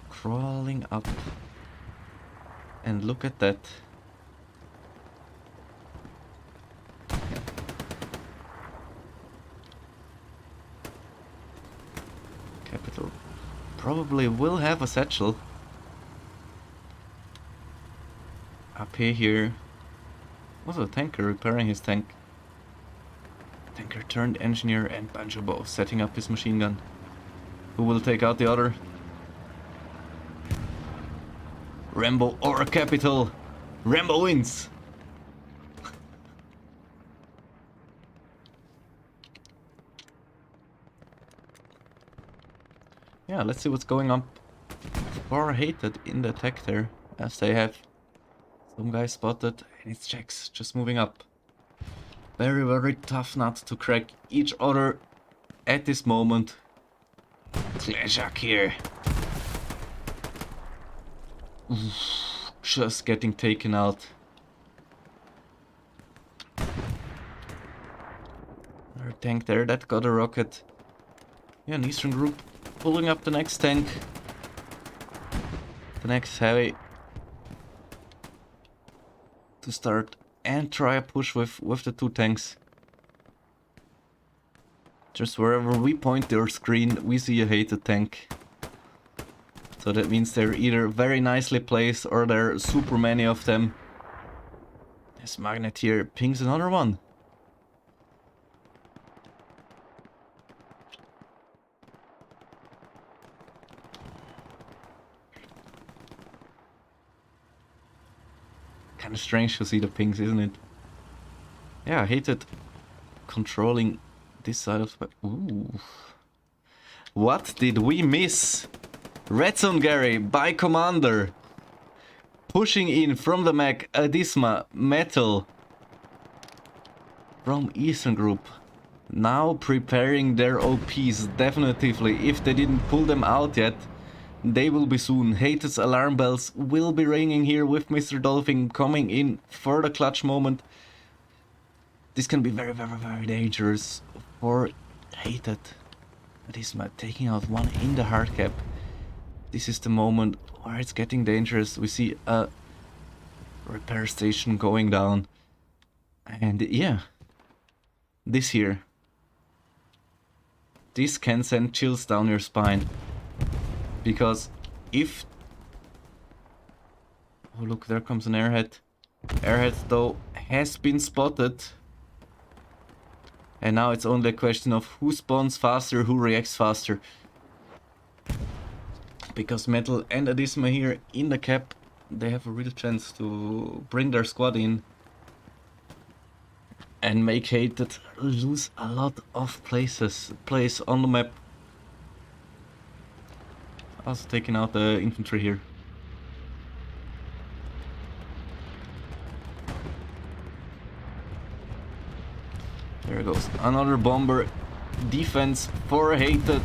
[SPEAKER 1] Crawling up. And look at that. Capital probably will have a satchel. AP here. Also a tanker repairing his tank. Tanker turned engineer and Banjo Bow setting up his machine gun. Who will take out the other? Rambo or Capital? Rambo wins! Yeah, let's see what's going on for Hated in the attack there, as they have some guys spotted, and it's Jax just moving up. Very, very tough nut to crack each other at this moment. Klejak here. Just getting taken out. Our tank there, that got a rocket. Yeah, an Eastern group pulling up the next tank. The next heavy. To start and try a push with the two tanks. Just wherever we point their screen, we see a Hated tank. So that means they're either very nicely placed or there are super many of them. This magnet here pings another one. Kinda strange to see the pings, isn't it? Yeah, I hated controlling this side of the... Ooh. What did we miss? Red Zone Gary by Commander. Pushing in from the mech Adisma Metal from Eastern Group. Now preparing their OPs definitively. If they didn't pull them out yet, they will be soon. Hated's alarm bells will be ringing here with Mr. Dolphin coming in for the clutch moment. This can be very, very, very dangerous for Hated. Adisma taking out one in the hard cap. This is the moment where it's getting dangerous. We see a repair station going down. And yeah, this here. This can send chills down your spine. Because if... Oh look, there comes an airhead. Airhead though has been spotted. And now it's only a question of who spawns faster, who reacts faster. Because Metal and Adisma here in the cap, they have a real chance to bring their squad in and make Hated lose a lot of place on the map. Also taking out the infantry here. There goes another bomber. Defense for Hated.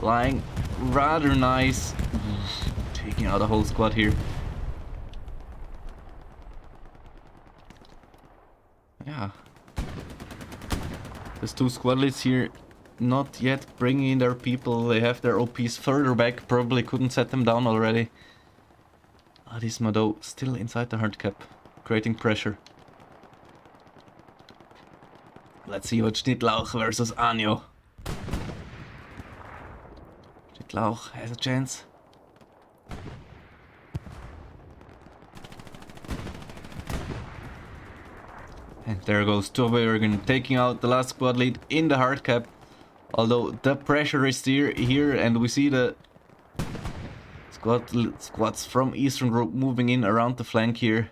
[SPEAKER 1] Lying rather nice. Taking out a whole squad here. yeah. There's two squad leads here, not yet bringing in their people. They have their OPs further back, probably couldn't set them down already. Adisma though, still inside the hard cap, creating pressure. Let's see what Schnittlauch versus Anjo. Schnittlauch has a chance. And there goes Torbjörgen taking out the last squad lead in the hard cap. Although the pressure is here and we see the squads from Eastern Group moving in around the flank here.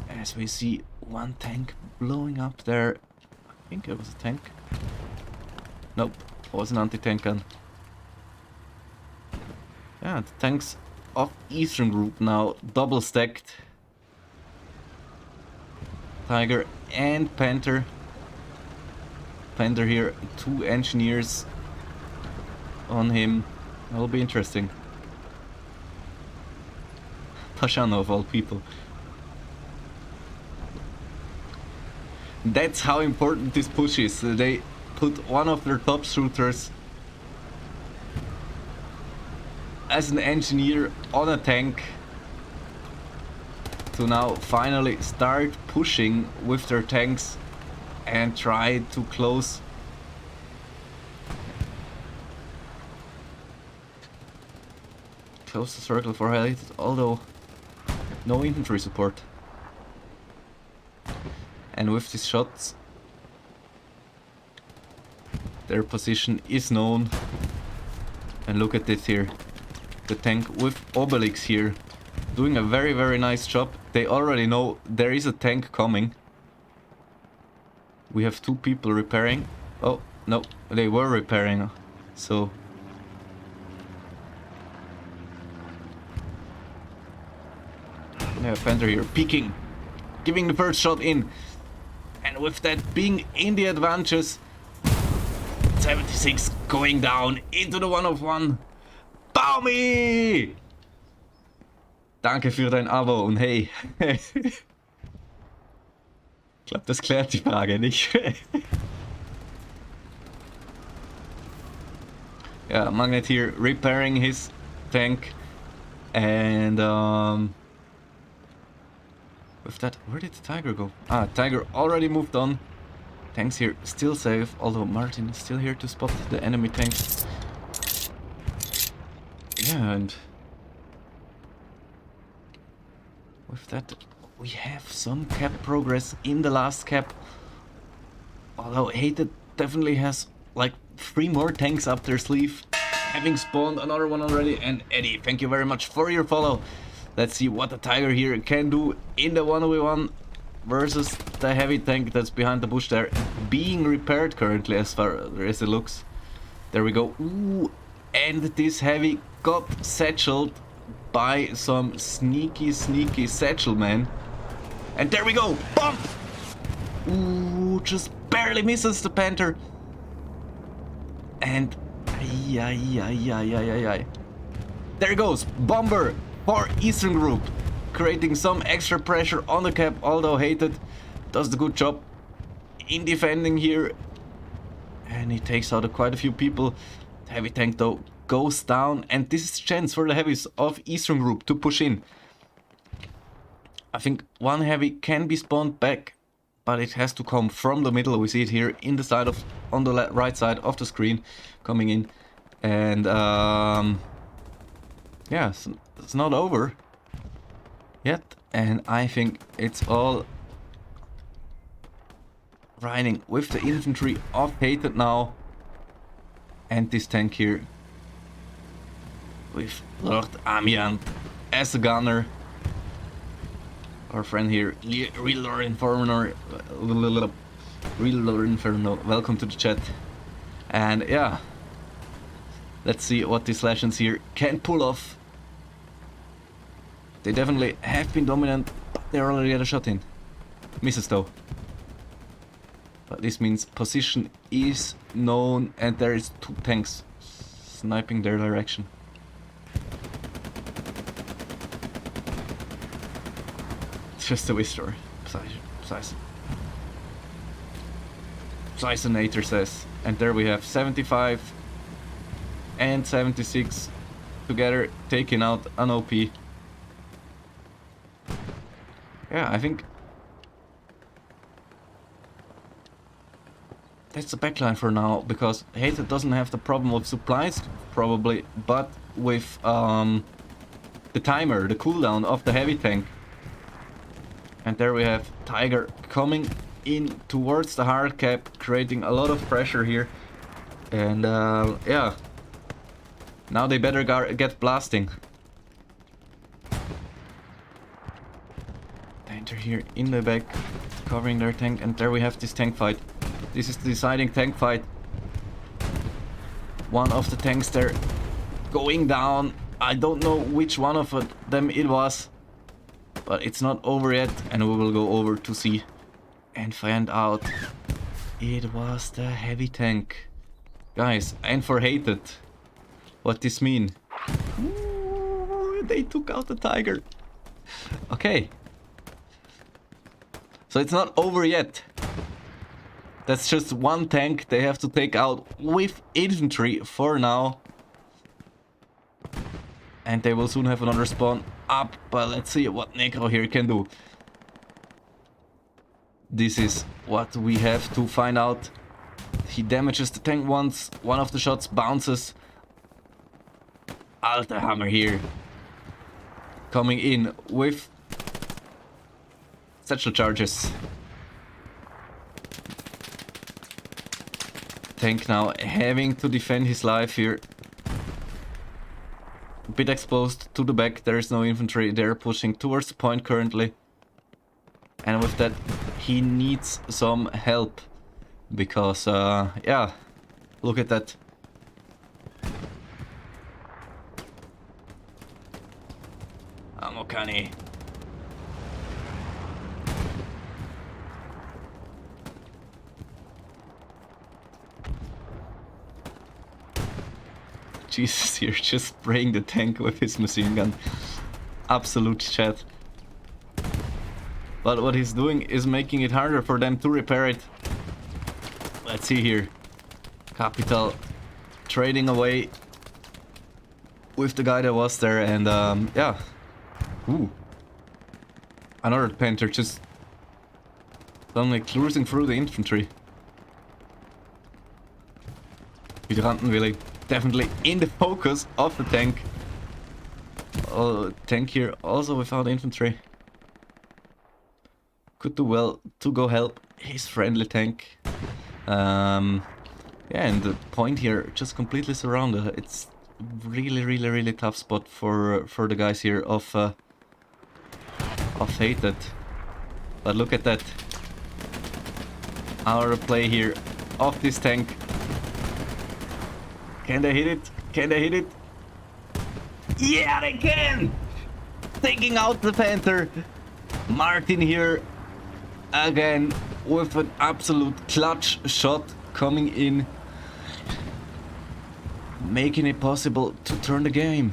[SPEAKER 1] As we see one tank blowing up there. I think it was a tank. Nope, it was an anti-tank gun. Yeah, the tanks of Eastern Group now double stacked. Tiger and Panther. Panther here, 2 engineers on him. That'll be interesting. Pashano of all people. That's how important this push is. They put one of their top shooters as an engineer on a tank to now finally start pushing with their tanks and try to close the circle for highlighted, although no infantry support. And with these shots their position is known. And look at this here, the tank with Obelix here doing a very nice job. They already know there is a tank coming. We have 2 people repairing. Oh no, they were repairing, so yeah, Panther here peeking, giving the first shot in, and with that being in the advantages, 76 going down into the 1-of-1. Baumi! Danke für dein Abo und hey. Ich glaube, das klärt die Frage nicht. Yeah, Magnet here repairing his tank, and with that, where did the Tiger go? Ah, Tiger already moved on. Tanks here still safe, although Martin is still here to spot the enemy tanks. Yeah, and with that, we have some cap progress in the last cap. Although Hated definitely has like 3 more tanks up their sleeve, having spawned another one already. And Eddie, thank you very much for your follow. Let's see what the Tiger here can do in the 1v1 versus the heavy tank that's behind the bush there, being repaired currently as far as it looks. There we go. Ooh, and this heavy got satcheled by some sneaky satchel man. And there we go! Bump! Ooh, just barely misses the Panther. And there goes Bomber for Eastern Group, creating some extra pressure on the cap, although Hated does the good job in defending here. And he takes out quite a few people. The heavy tank though goes down, and this is a chance for the heavies of Eastern Group to push in. I think one heavy can be spawned back, but it has to come from the middle. We see it here in the side of, on the right side of the screen, coming in. And yeah, it's not over yet, and I think it's all riding with the infantry of Hated now, and this tank here with Lord Amian as a gunner. Our friend here, Real Lord Inferno, welcome to the chat. And yeah, let's see what these Legions here can pull off. They definitely have been dominant, but they're already at a shot in. Misses though. But this means position is known, and there is 2 tanks sniping their direction. Just a Wistor. Sisonator says. And there we have 75 and 76 together, taking out an OP. Yeah, I think that's the backline for now, because Hater doesn't have the problem of supplies, probably, but with the timer, the cooldown of the heavy tank. And there we have Tiger coming in towards the hard cap, creating a lot of pressure here. And yeah, now they better get blasting. Enter here in the back, covering their tank, and there we have this tank fight. This is the deciding tank fight. One of the tanks there going down. I don't know which one of them it was, but it's not over yet, and we will go over to see and find out. It was the heavy tank. Guys, and for Hated, what this mean? Ooh, they took out the Tiger. Okay. So it's not over yet. That's just one tank they have to take out with infantry for now. And they will soon have another spawn up, but let's see what Necro here can do. This is what we have to find out. He damages the tank once, one of the shots bounces. Alter Hammer here. Coming in with satchel charges. Tank now having to defend his life here. A bit exposed to the back, there is no infantry, they're pushing towards the point currently. And with that, he needs some help. Because, yeah, look at that. Amokani. Jesus, here just spraying the tank with his machine gun. Absolute chat. But what he's doing is making it harder for them to repair it. Let's see here. Capital trading away with the guy that was there, and yeah. Ooh. Another Panther just suddenly cruising through the infantry. Hydrantenwillig definitely in the focus of the tank. Oh, tank here also without infantry. Could do well to go help his friendly tank. Yeah, and the point here just completely surrounded. It's really tough spot for the guys here of Hated. But look at that. Our play here of this tank. Can they hit it? Can they hit it? Yeah, they can! Taking out the Panther. Martin here again with an absolute clutch shot coming in, making it possible to turn the game.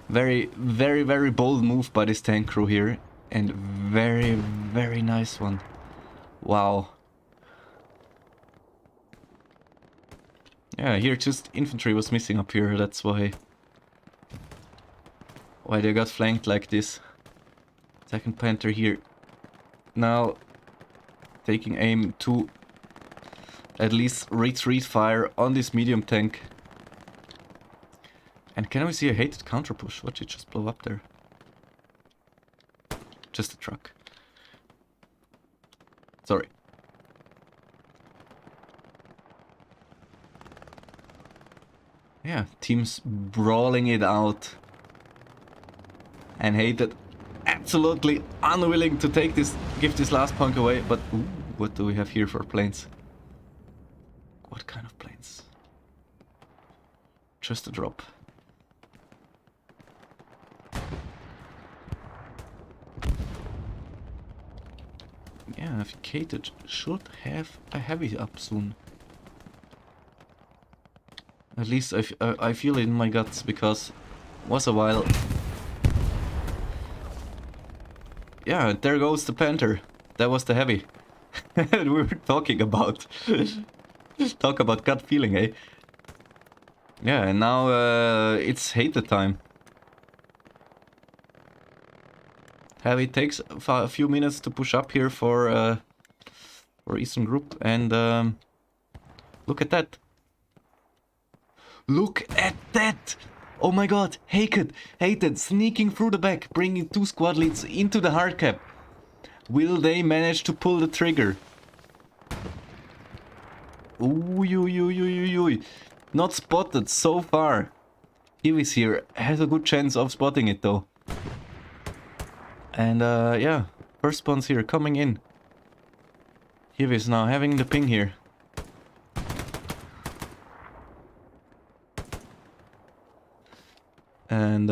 [SPEAKER 1] Very bold move by this tank crew here, and very nice one. Wow. Yeah, here just infantry was missing up here, that's why they got flanked like this. Second Panther here. Now taking aim to at least retreat fire on this medium tank. And can we see a Hated counter push? What did just blow up there? Just a truck. Sorry. Yeah, teams brawling it out. And Hated absolutely unwilling to take this, give this last punk away. But ooh, what do we have here for planes? What kind of planes? Just a drop. Yeah, Hated should have a heavy up soon. At least I feel it in my guts, because it was a while yeah, there goes the Panther. That was the heavy. We were talking about. Talk about gut feeling, eh? Yeah, and now it's hated time. Heavy takes a few minutes to push up here for Eastern Group, and look at that. Look at that! Oh my god, Hated sneaking through the back, bringing 2 squad leads into the hard cap. Will they manage to pull the trigger? Ooh. Not spotted so far. Kiwis here has a good chance of spotting it though. And yeah, first spawns here coming in. Kiwis now having the ping here. And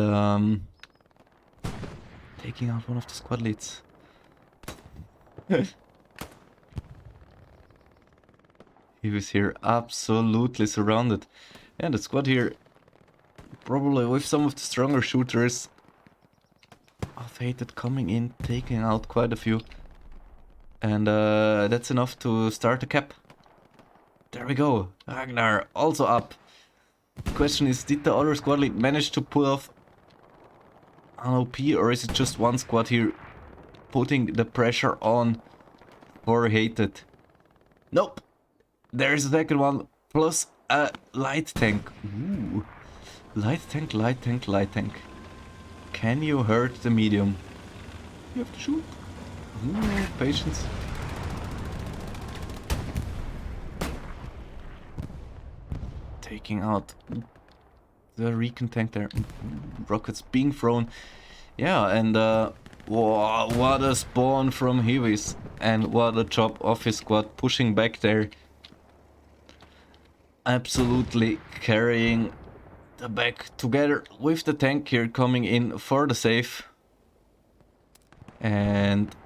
[SPEAKER 1] taking out one of the squad leads. He was here absolutely surrounded. And the squad here, probably with some of the stronger shooters, of Hated coming in, taking out quite a few. And that's enough to start the cap. There we go. Ragnar also up. The question is, did the other squad lead manage to pull off an OP, or is it just one squad here putting the pressure on for Hated? Nope. There's a second one, plus a light tank. Ooh. Light tank. Can you hurt the medium? You have to shoot. Ooh, patience. Taking out the recon tank there. Rockets being thrown. Yeah, and whoa, what a spawn from Heavies. And what a job of his squad pushing back there. Absolutely carrying the back together with the tank here coming in for the save. And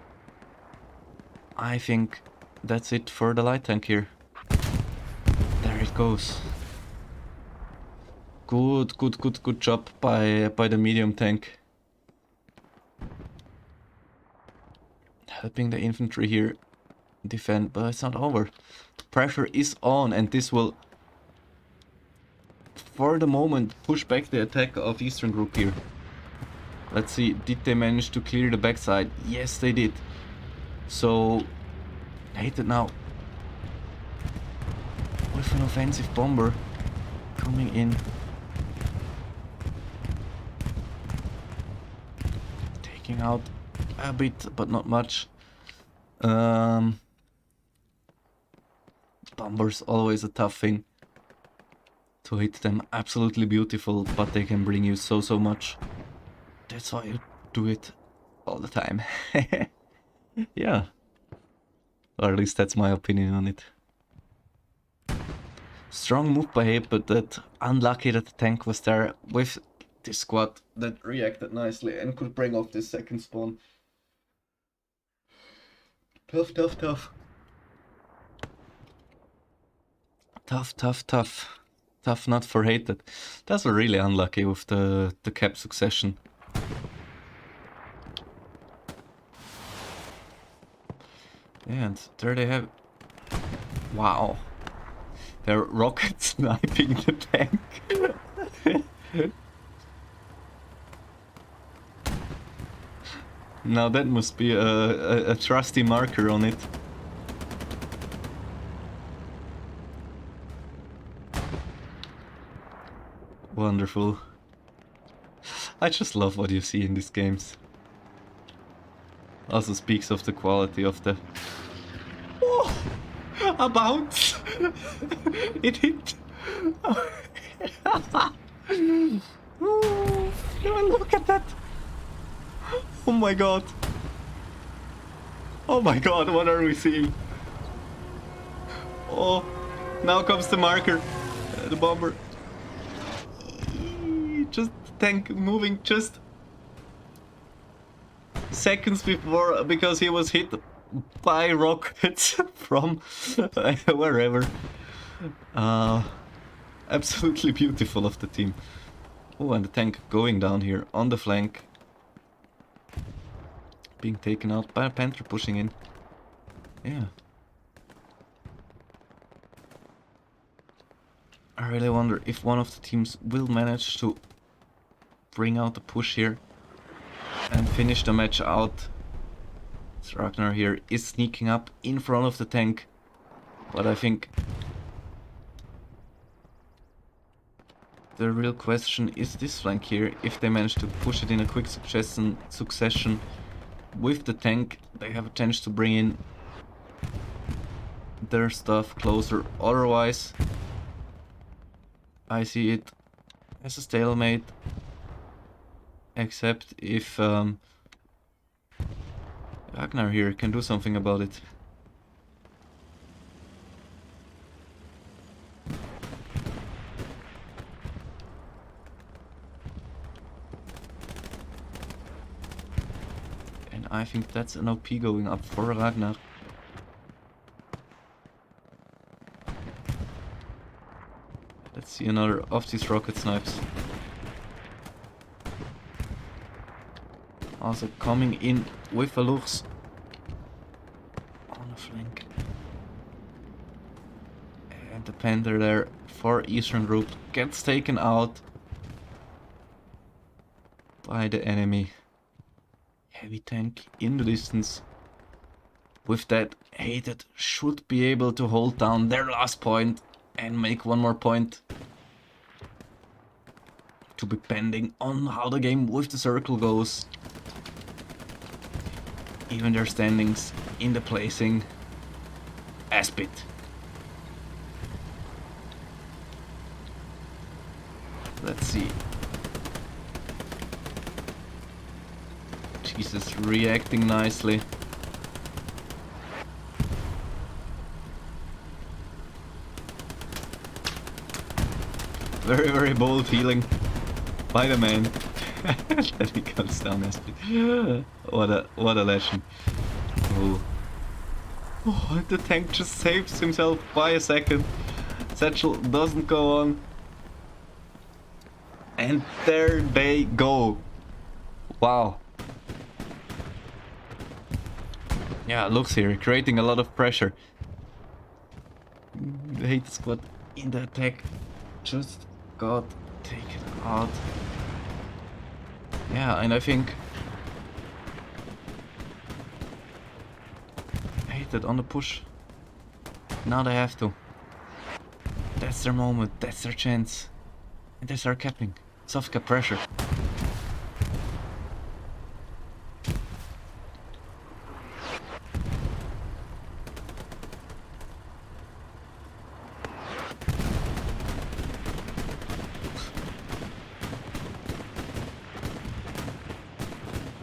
[SPEAKER 1] I think that's it for the light tank here. There it goes. Good job by the medium tank. Helping the infantry here defend, but it's not over. The pressure is on, and this will, for the moment, push back the attack of Eastern Group here. Let's see, did they manage to clear the backside? Yes, they did. So, Hated now with an offensive bomber coming in. Taking out a bit, but not much. Bombers always a tough thing to hit them. Absolutely beautiful, but they can bring you so much. That's why you do it all the time. Yeah. Or at least that's my opinion on it. Strong move by Ape, but that unlucky that the tank was there with this squad that reacted nicely and could bring off this second spawn. Tough. Tough not for Hated. That's really unlucky with the cap succession. And there they have. Wow. They're rocket sniping the tank. Now that must be a trusty marker on it. Wonderful. I just love what you see in these games. Also speaks of the quality of the... Oh! A bounce! It hit! Oh, look at that! Oh my god! Oh my god, what are we seeing? Oh, now comes the marker. The bomber. Just tank moving just seconds before, because he was hit by rockets from wherever. Absolutely beautiful of the team. Oh, and the tank going down here on the flank. being taken out by a Panther pushing in. Yeah. I really wonder if one of the teams will manage to bring out the push here and finish the match out. Ragnar here is sneaking up in front of the tank, but I think the real question is this flank here. If they manage to push it in a quick succession with the tank, they have a chance to bring in their stuff closer. Otherwise, I see it as a stalemate, except if Ragnar here can do something about it. And I think that's an OP going up for Ragnar. Let's see another of these rocket snipes. Also coming in with a Lux on the flank. And the Panther there for Eastern Group gets taken out by the enemy. Heavy tank in the distance. With that, HTD should be able to hold down their last point and make one more point. To be pending on how the game with the circle goes. Even their standings in the placing as bit. Let's see. Jesus, reacting nicely. Very, very bold feeling by the man. Then he comes down as bit. What a legend. Oh. Oh, the tank just saves himself by a second. Satchel doesn't go on. And there they go. Wow. Yeah, Lux here, creating a lot of pressure. The HTD squad in the attack just got taken out. Yeah, and I think HTD on the push. Now they have to. That's their moment, that's their chance. And they start capping. Soft cap pressure.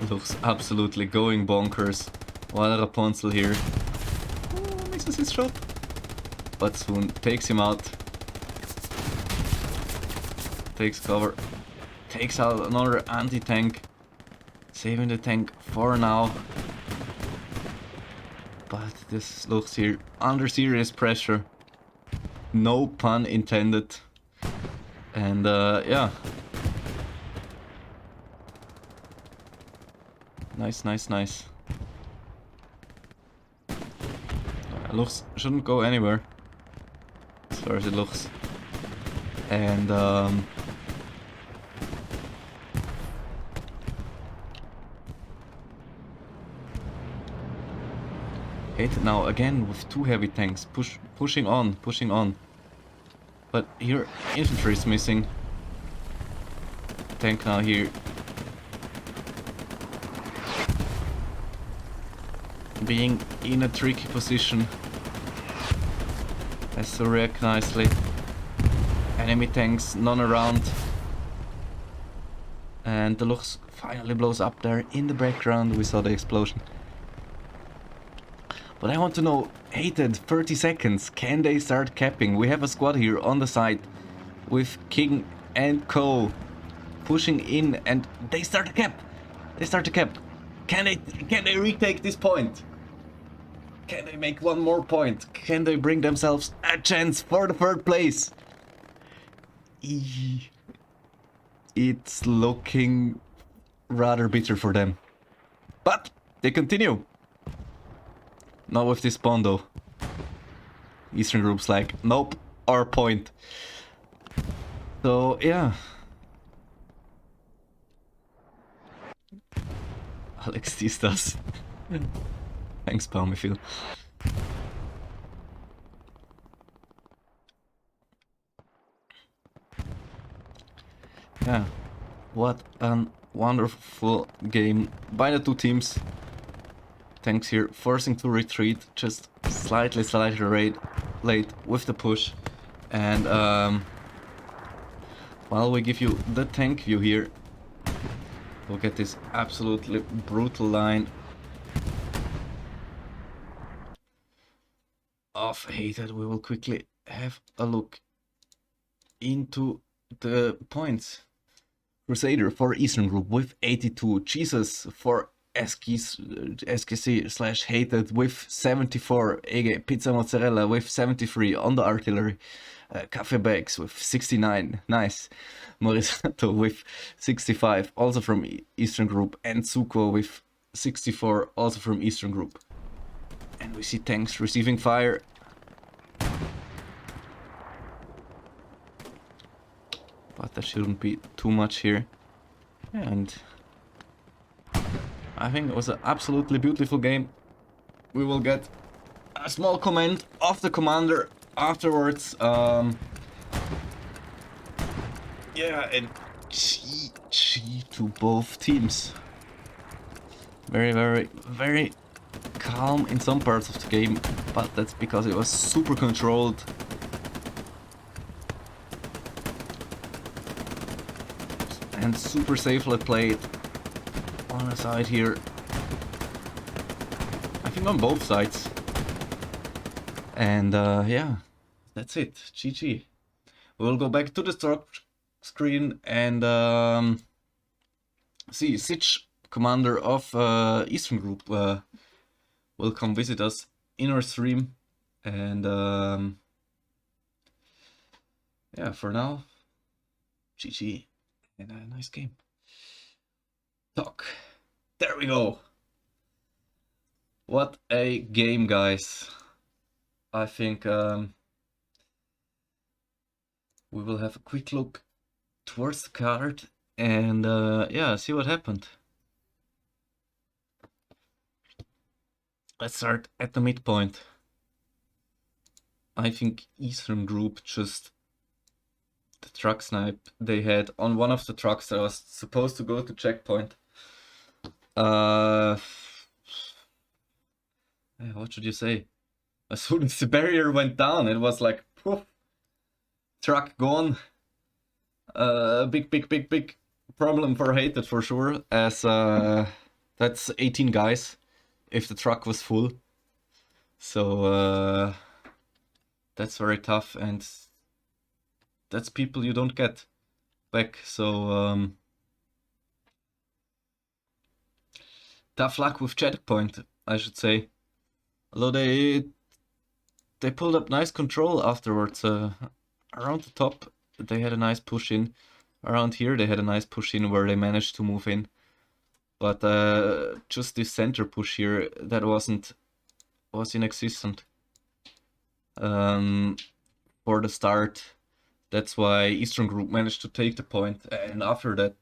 [SPEAKER 1] Looks absolutely going bonkers. While Rapunzel here misses his shot, but soon takes him out. Takes cover, takes out another anti-tank, saving the tank for now. But this looks here under serious pressure. No pun intended. And yeah. Nice. Looks shouldn't go anywhere, as far as it looks. And HTD now again with two heavy tanks, pushing on. But here infantry is missing. Tank now here. Being in a tricky position. Has to react nicely. Enemy tanks, none around. And the Lux finally blows up there in the background. We saw the explosion. But I want to know, HTD 30 seconds, can they start capping? We have a squad here on the side with King and Co pushing in, and they start to cap. Can they retake this point? Can they make one more point? Can they bring themselves a chance for the third place? It's looking rather bitter for them. But they continue. Not with this spawn though. Eastern group's like, nope, our point. So yeah. Alex T does. Thanks, Palmyfield. Yeah, what a wonderful game by the two teams. Tanks here forcing to retreat, just slightly late with the push. And while we give you the tank view here, we'll get this absolutely brutal line of Hated. We will quickly have a look into the points. Crusader for Eastern Group with 82. Jesus for SKC/Hated with 74. Ege Pizza Mozzarella with 73 on the artillery. Cafe Bags with 69. Nice. Morisato with 65, also from Eastern Group. And Zuko with 64, also from Eastern Group. And we see tanks receiving fire. But there shouldn't be too much here. And I think it was an absolutely beautiful game. We will get a small comment of the commander afterwards. Yeah, and GG to both teams. Very calm in some parts of the game, but that's because it was super controlled. And super safely played on the side here. I think on both sides. And yeah, that's it. GG. We'll go back to the start screen and see Sich, commander of Eastern Group, will come visit us in our stream. And yeah, for now, GG. And a nice game. Talk. There we go. What a game, guys. I think we will have a quick look towards the card and yeah, see what happened. Let's start at the midpoint. I think Eastern Group just... the truck snipe they had on one of the trucks that was supposed to go to checkpoint. What should you say? As soon as the barrier went down, it was like, poof, truck gone. Big problem for Hated for sure, as that's 18 guys if the truck was full. So that's very tough, and that's people you don't get back. So tough luck with checkpoint, I should say. Although they pulled up nice control afterwards. Around the top they had a nice push in. Around here they had a nice push in where they managed to move in. But just this center push here, that was inexistent for the start. That's why Eastern Group managed to take the point, and after that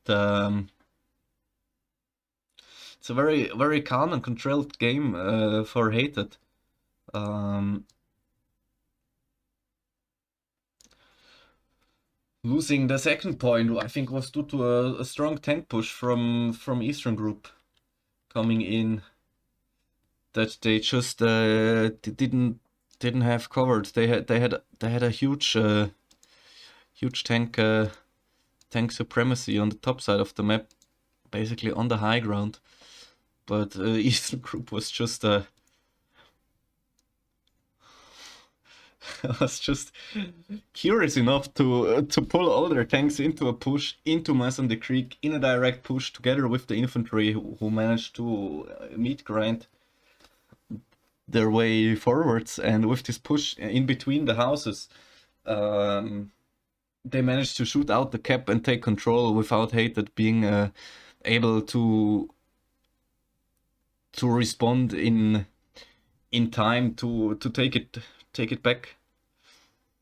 [SPEAKER 1] it's a very calm and controlled game for Hated. Losing the second point, I think, was due to a strong tank push from Eastern Group coming in that they just didn't have covered. They had a huge tank supremacy on the top side of the map, basically on the high ground. But Eastern Group was just was just curious enough to pull all their tanks into a push into Masande Creek in a direct push together with the infantry who managed to meat grind their way forwards. And with this push in between the houses, they managed to shoot out the cap and take control without Hated being able to respond in time to take it back.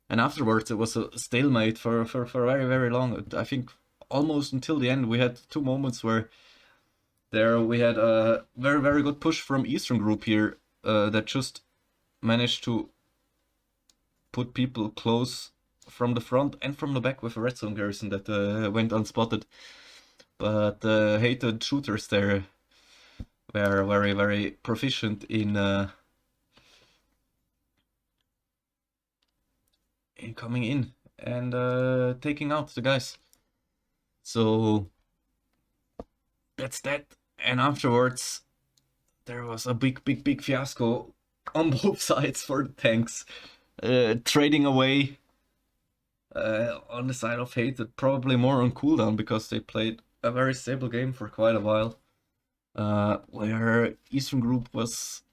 [SPEAKER 1] And afterwards, it was a stalemate for very, very long. I think almost until the end, we had two moments where there we had a very, very good push from Eastern Group here that just managed to put people close from the front and from the back with a red zone garrison that went unspotted. But hated shooters there were very, very proficient in coming in and taking out the guys. So that's that. And afterwards, there was a big, big, big fiasco on both sides for the tanks. Trading away on the side of Hated, probably more on cooldown because they played a very stable game for quite a while. Where Eastern Group was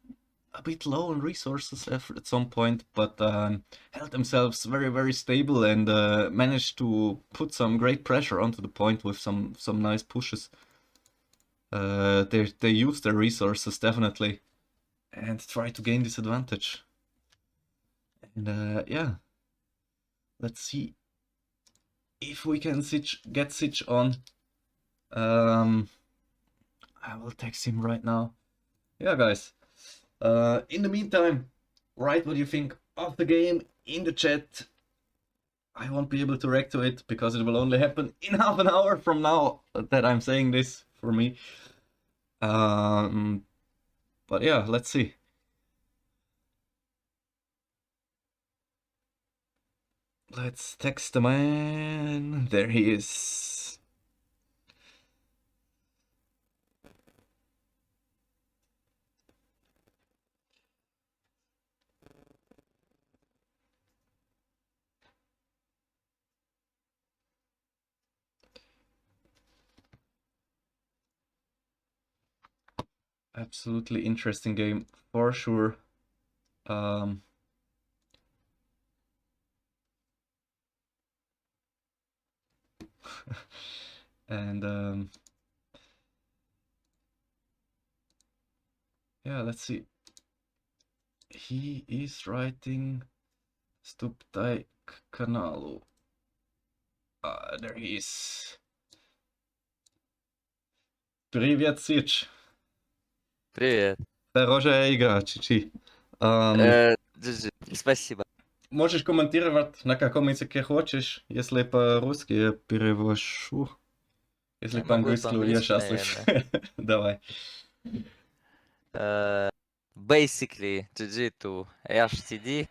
[SPEAKER 1] a bit low on resources at some point, but held themselves very, very stable and managed to put some great pressure onto the point with some nice pushes. They used their resources definitely and try to gain this advantage. And yeah, let's see if we can get Sitch on. I will text him right now. Yeah, guys. In the meantime, write what you think of the game in the chat. I won't be able to react to it because it will only happen in half an hour from now that I'm saying this for me. But yeah, let's see. Let's text the man. There he is. Absolutely interesting game for sure. And yeah, let's see. He is writing Stuptai Kanalu. There he is. Привет, Сич.
[SPEAKER 2] Привет.
[SPEAKER 1] Хорошая игра, Чичи.
[SPEAKER 2] GG. Спасибо.
[SPEAKER 1] Можешь комментировать на каком языке хочешь, если по-русски я перевожу. Если
[SPEAKER 2] Я могу
[SPEAKER 1] по-английски, я
[SPEAKER 2] по-английски,
[SPEAKER 1] счастлив.
[SPEAKER 2] наверное.
[SPEAKER 1] Давай.
[SPEAKER 2] Basically, GG to HTD.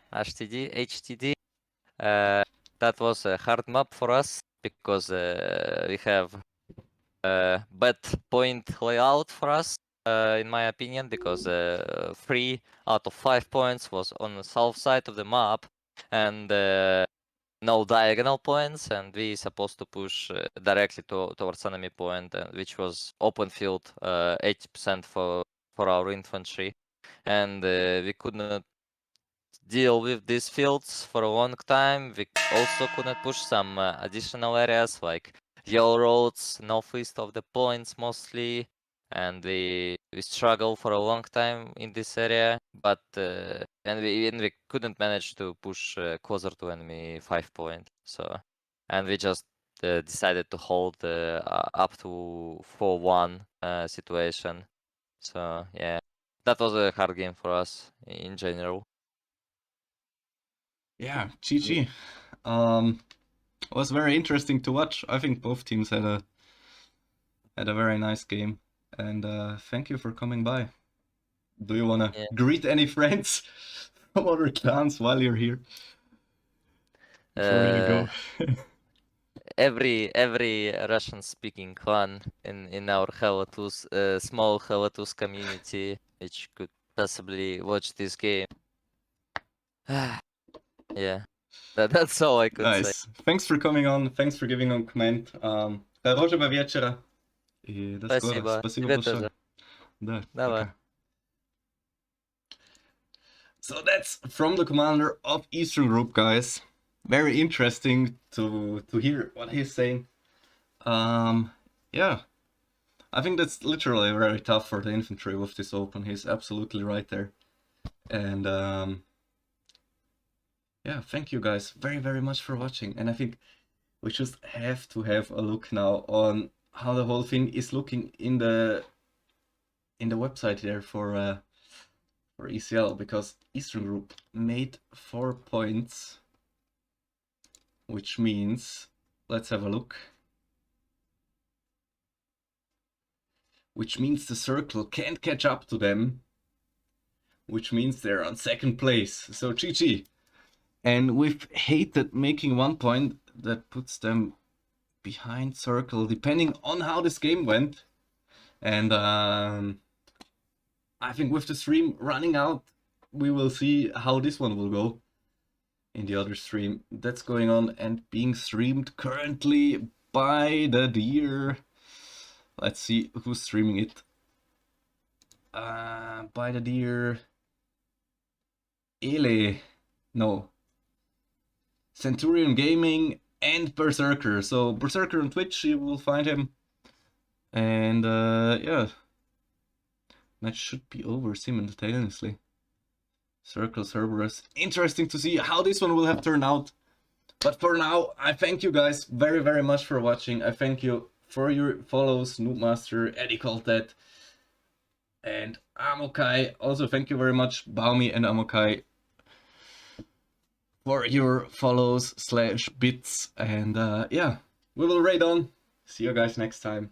[SPEAKER 2] That was a hard map for us because we have a bad point layout for us, in my opinion, because 3 out of 5 points was on the south side of the map, and no diagonal points, and we supposed to push directly towards enemy point, which was open field, 80% for our infantry, and we could not deal with these fields for a long time. We also could not push some additional areas like yellow roads northeast of the points mostly, and we struggle for a long time in this area, but and we couldn't manage to push closer to enemy 5 point. So, and we just decided to hold up to 4-1 situation. So yeah, that was a hard game for us in general.
[SPEAKER 1] Yeah, GG. It was very interesting to watch. I think both teams had a very nice game, and thank you for coming by. Do you wanna greet any friends from other clans while you're here? Before you go.
[SPEAKER 2] Every Russian-speaking clan in our Helatus, small Helatus community, which could possibly watch this game. Yeah, that's all I could say.
[SPEAKER 1] Nice. Thanks for coming on. Thanks for giving a comment. Хорошего вечера. И до скорого.
[SPEAKER 2] Спасибо.
[SPEAKER 1] Спасибо
[SPEAKER 2] Тебе
[SPEAKER 1] большое.
[SPEAKER 2] тоже.
[SPEAKER 1] Да,
[SPEAKER 2] Давай.
[SPEAKER 1] пока. So that's from the commander of Eastern Group, guys. Very interesting to hear what he's saying. Yeah, I think that's literally very tough for the infantry with this open. He's absolutely right there. And yeah, thank you guys very, very much for watching. And I think we just have to have a look now on how the whole thing is looking in the website there for ECL, because Eastern Group made 4 points, which means, let's have a look. Which means the circle can't catch up to them, which means they're on 2nd place. So GG. And with Hated making 1 point, that puts them behind circle, depending on how this game went. And I think with the stream running out, we will see how this one will go in the other stream that's going on and being streamed currently by the Deer. Let's see who's streaming it. By the Deer. No. Centurion Gaming and Berserker. So Berserker on Twitch, you will find him. And yeah. Match should be over simultaneously. Circle Cerberus. Interesting to see how this one will have turned out. But for now, I thank you guys very, very much for watching. I thank you for your follows, Noobmaster, Eddie Coltet, and Amokai. Also, thank you very much, Baumi and Amokai, for your follows /bits. And yeah, we will raid on. See you guys next time.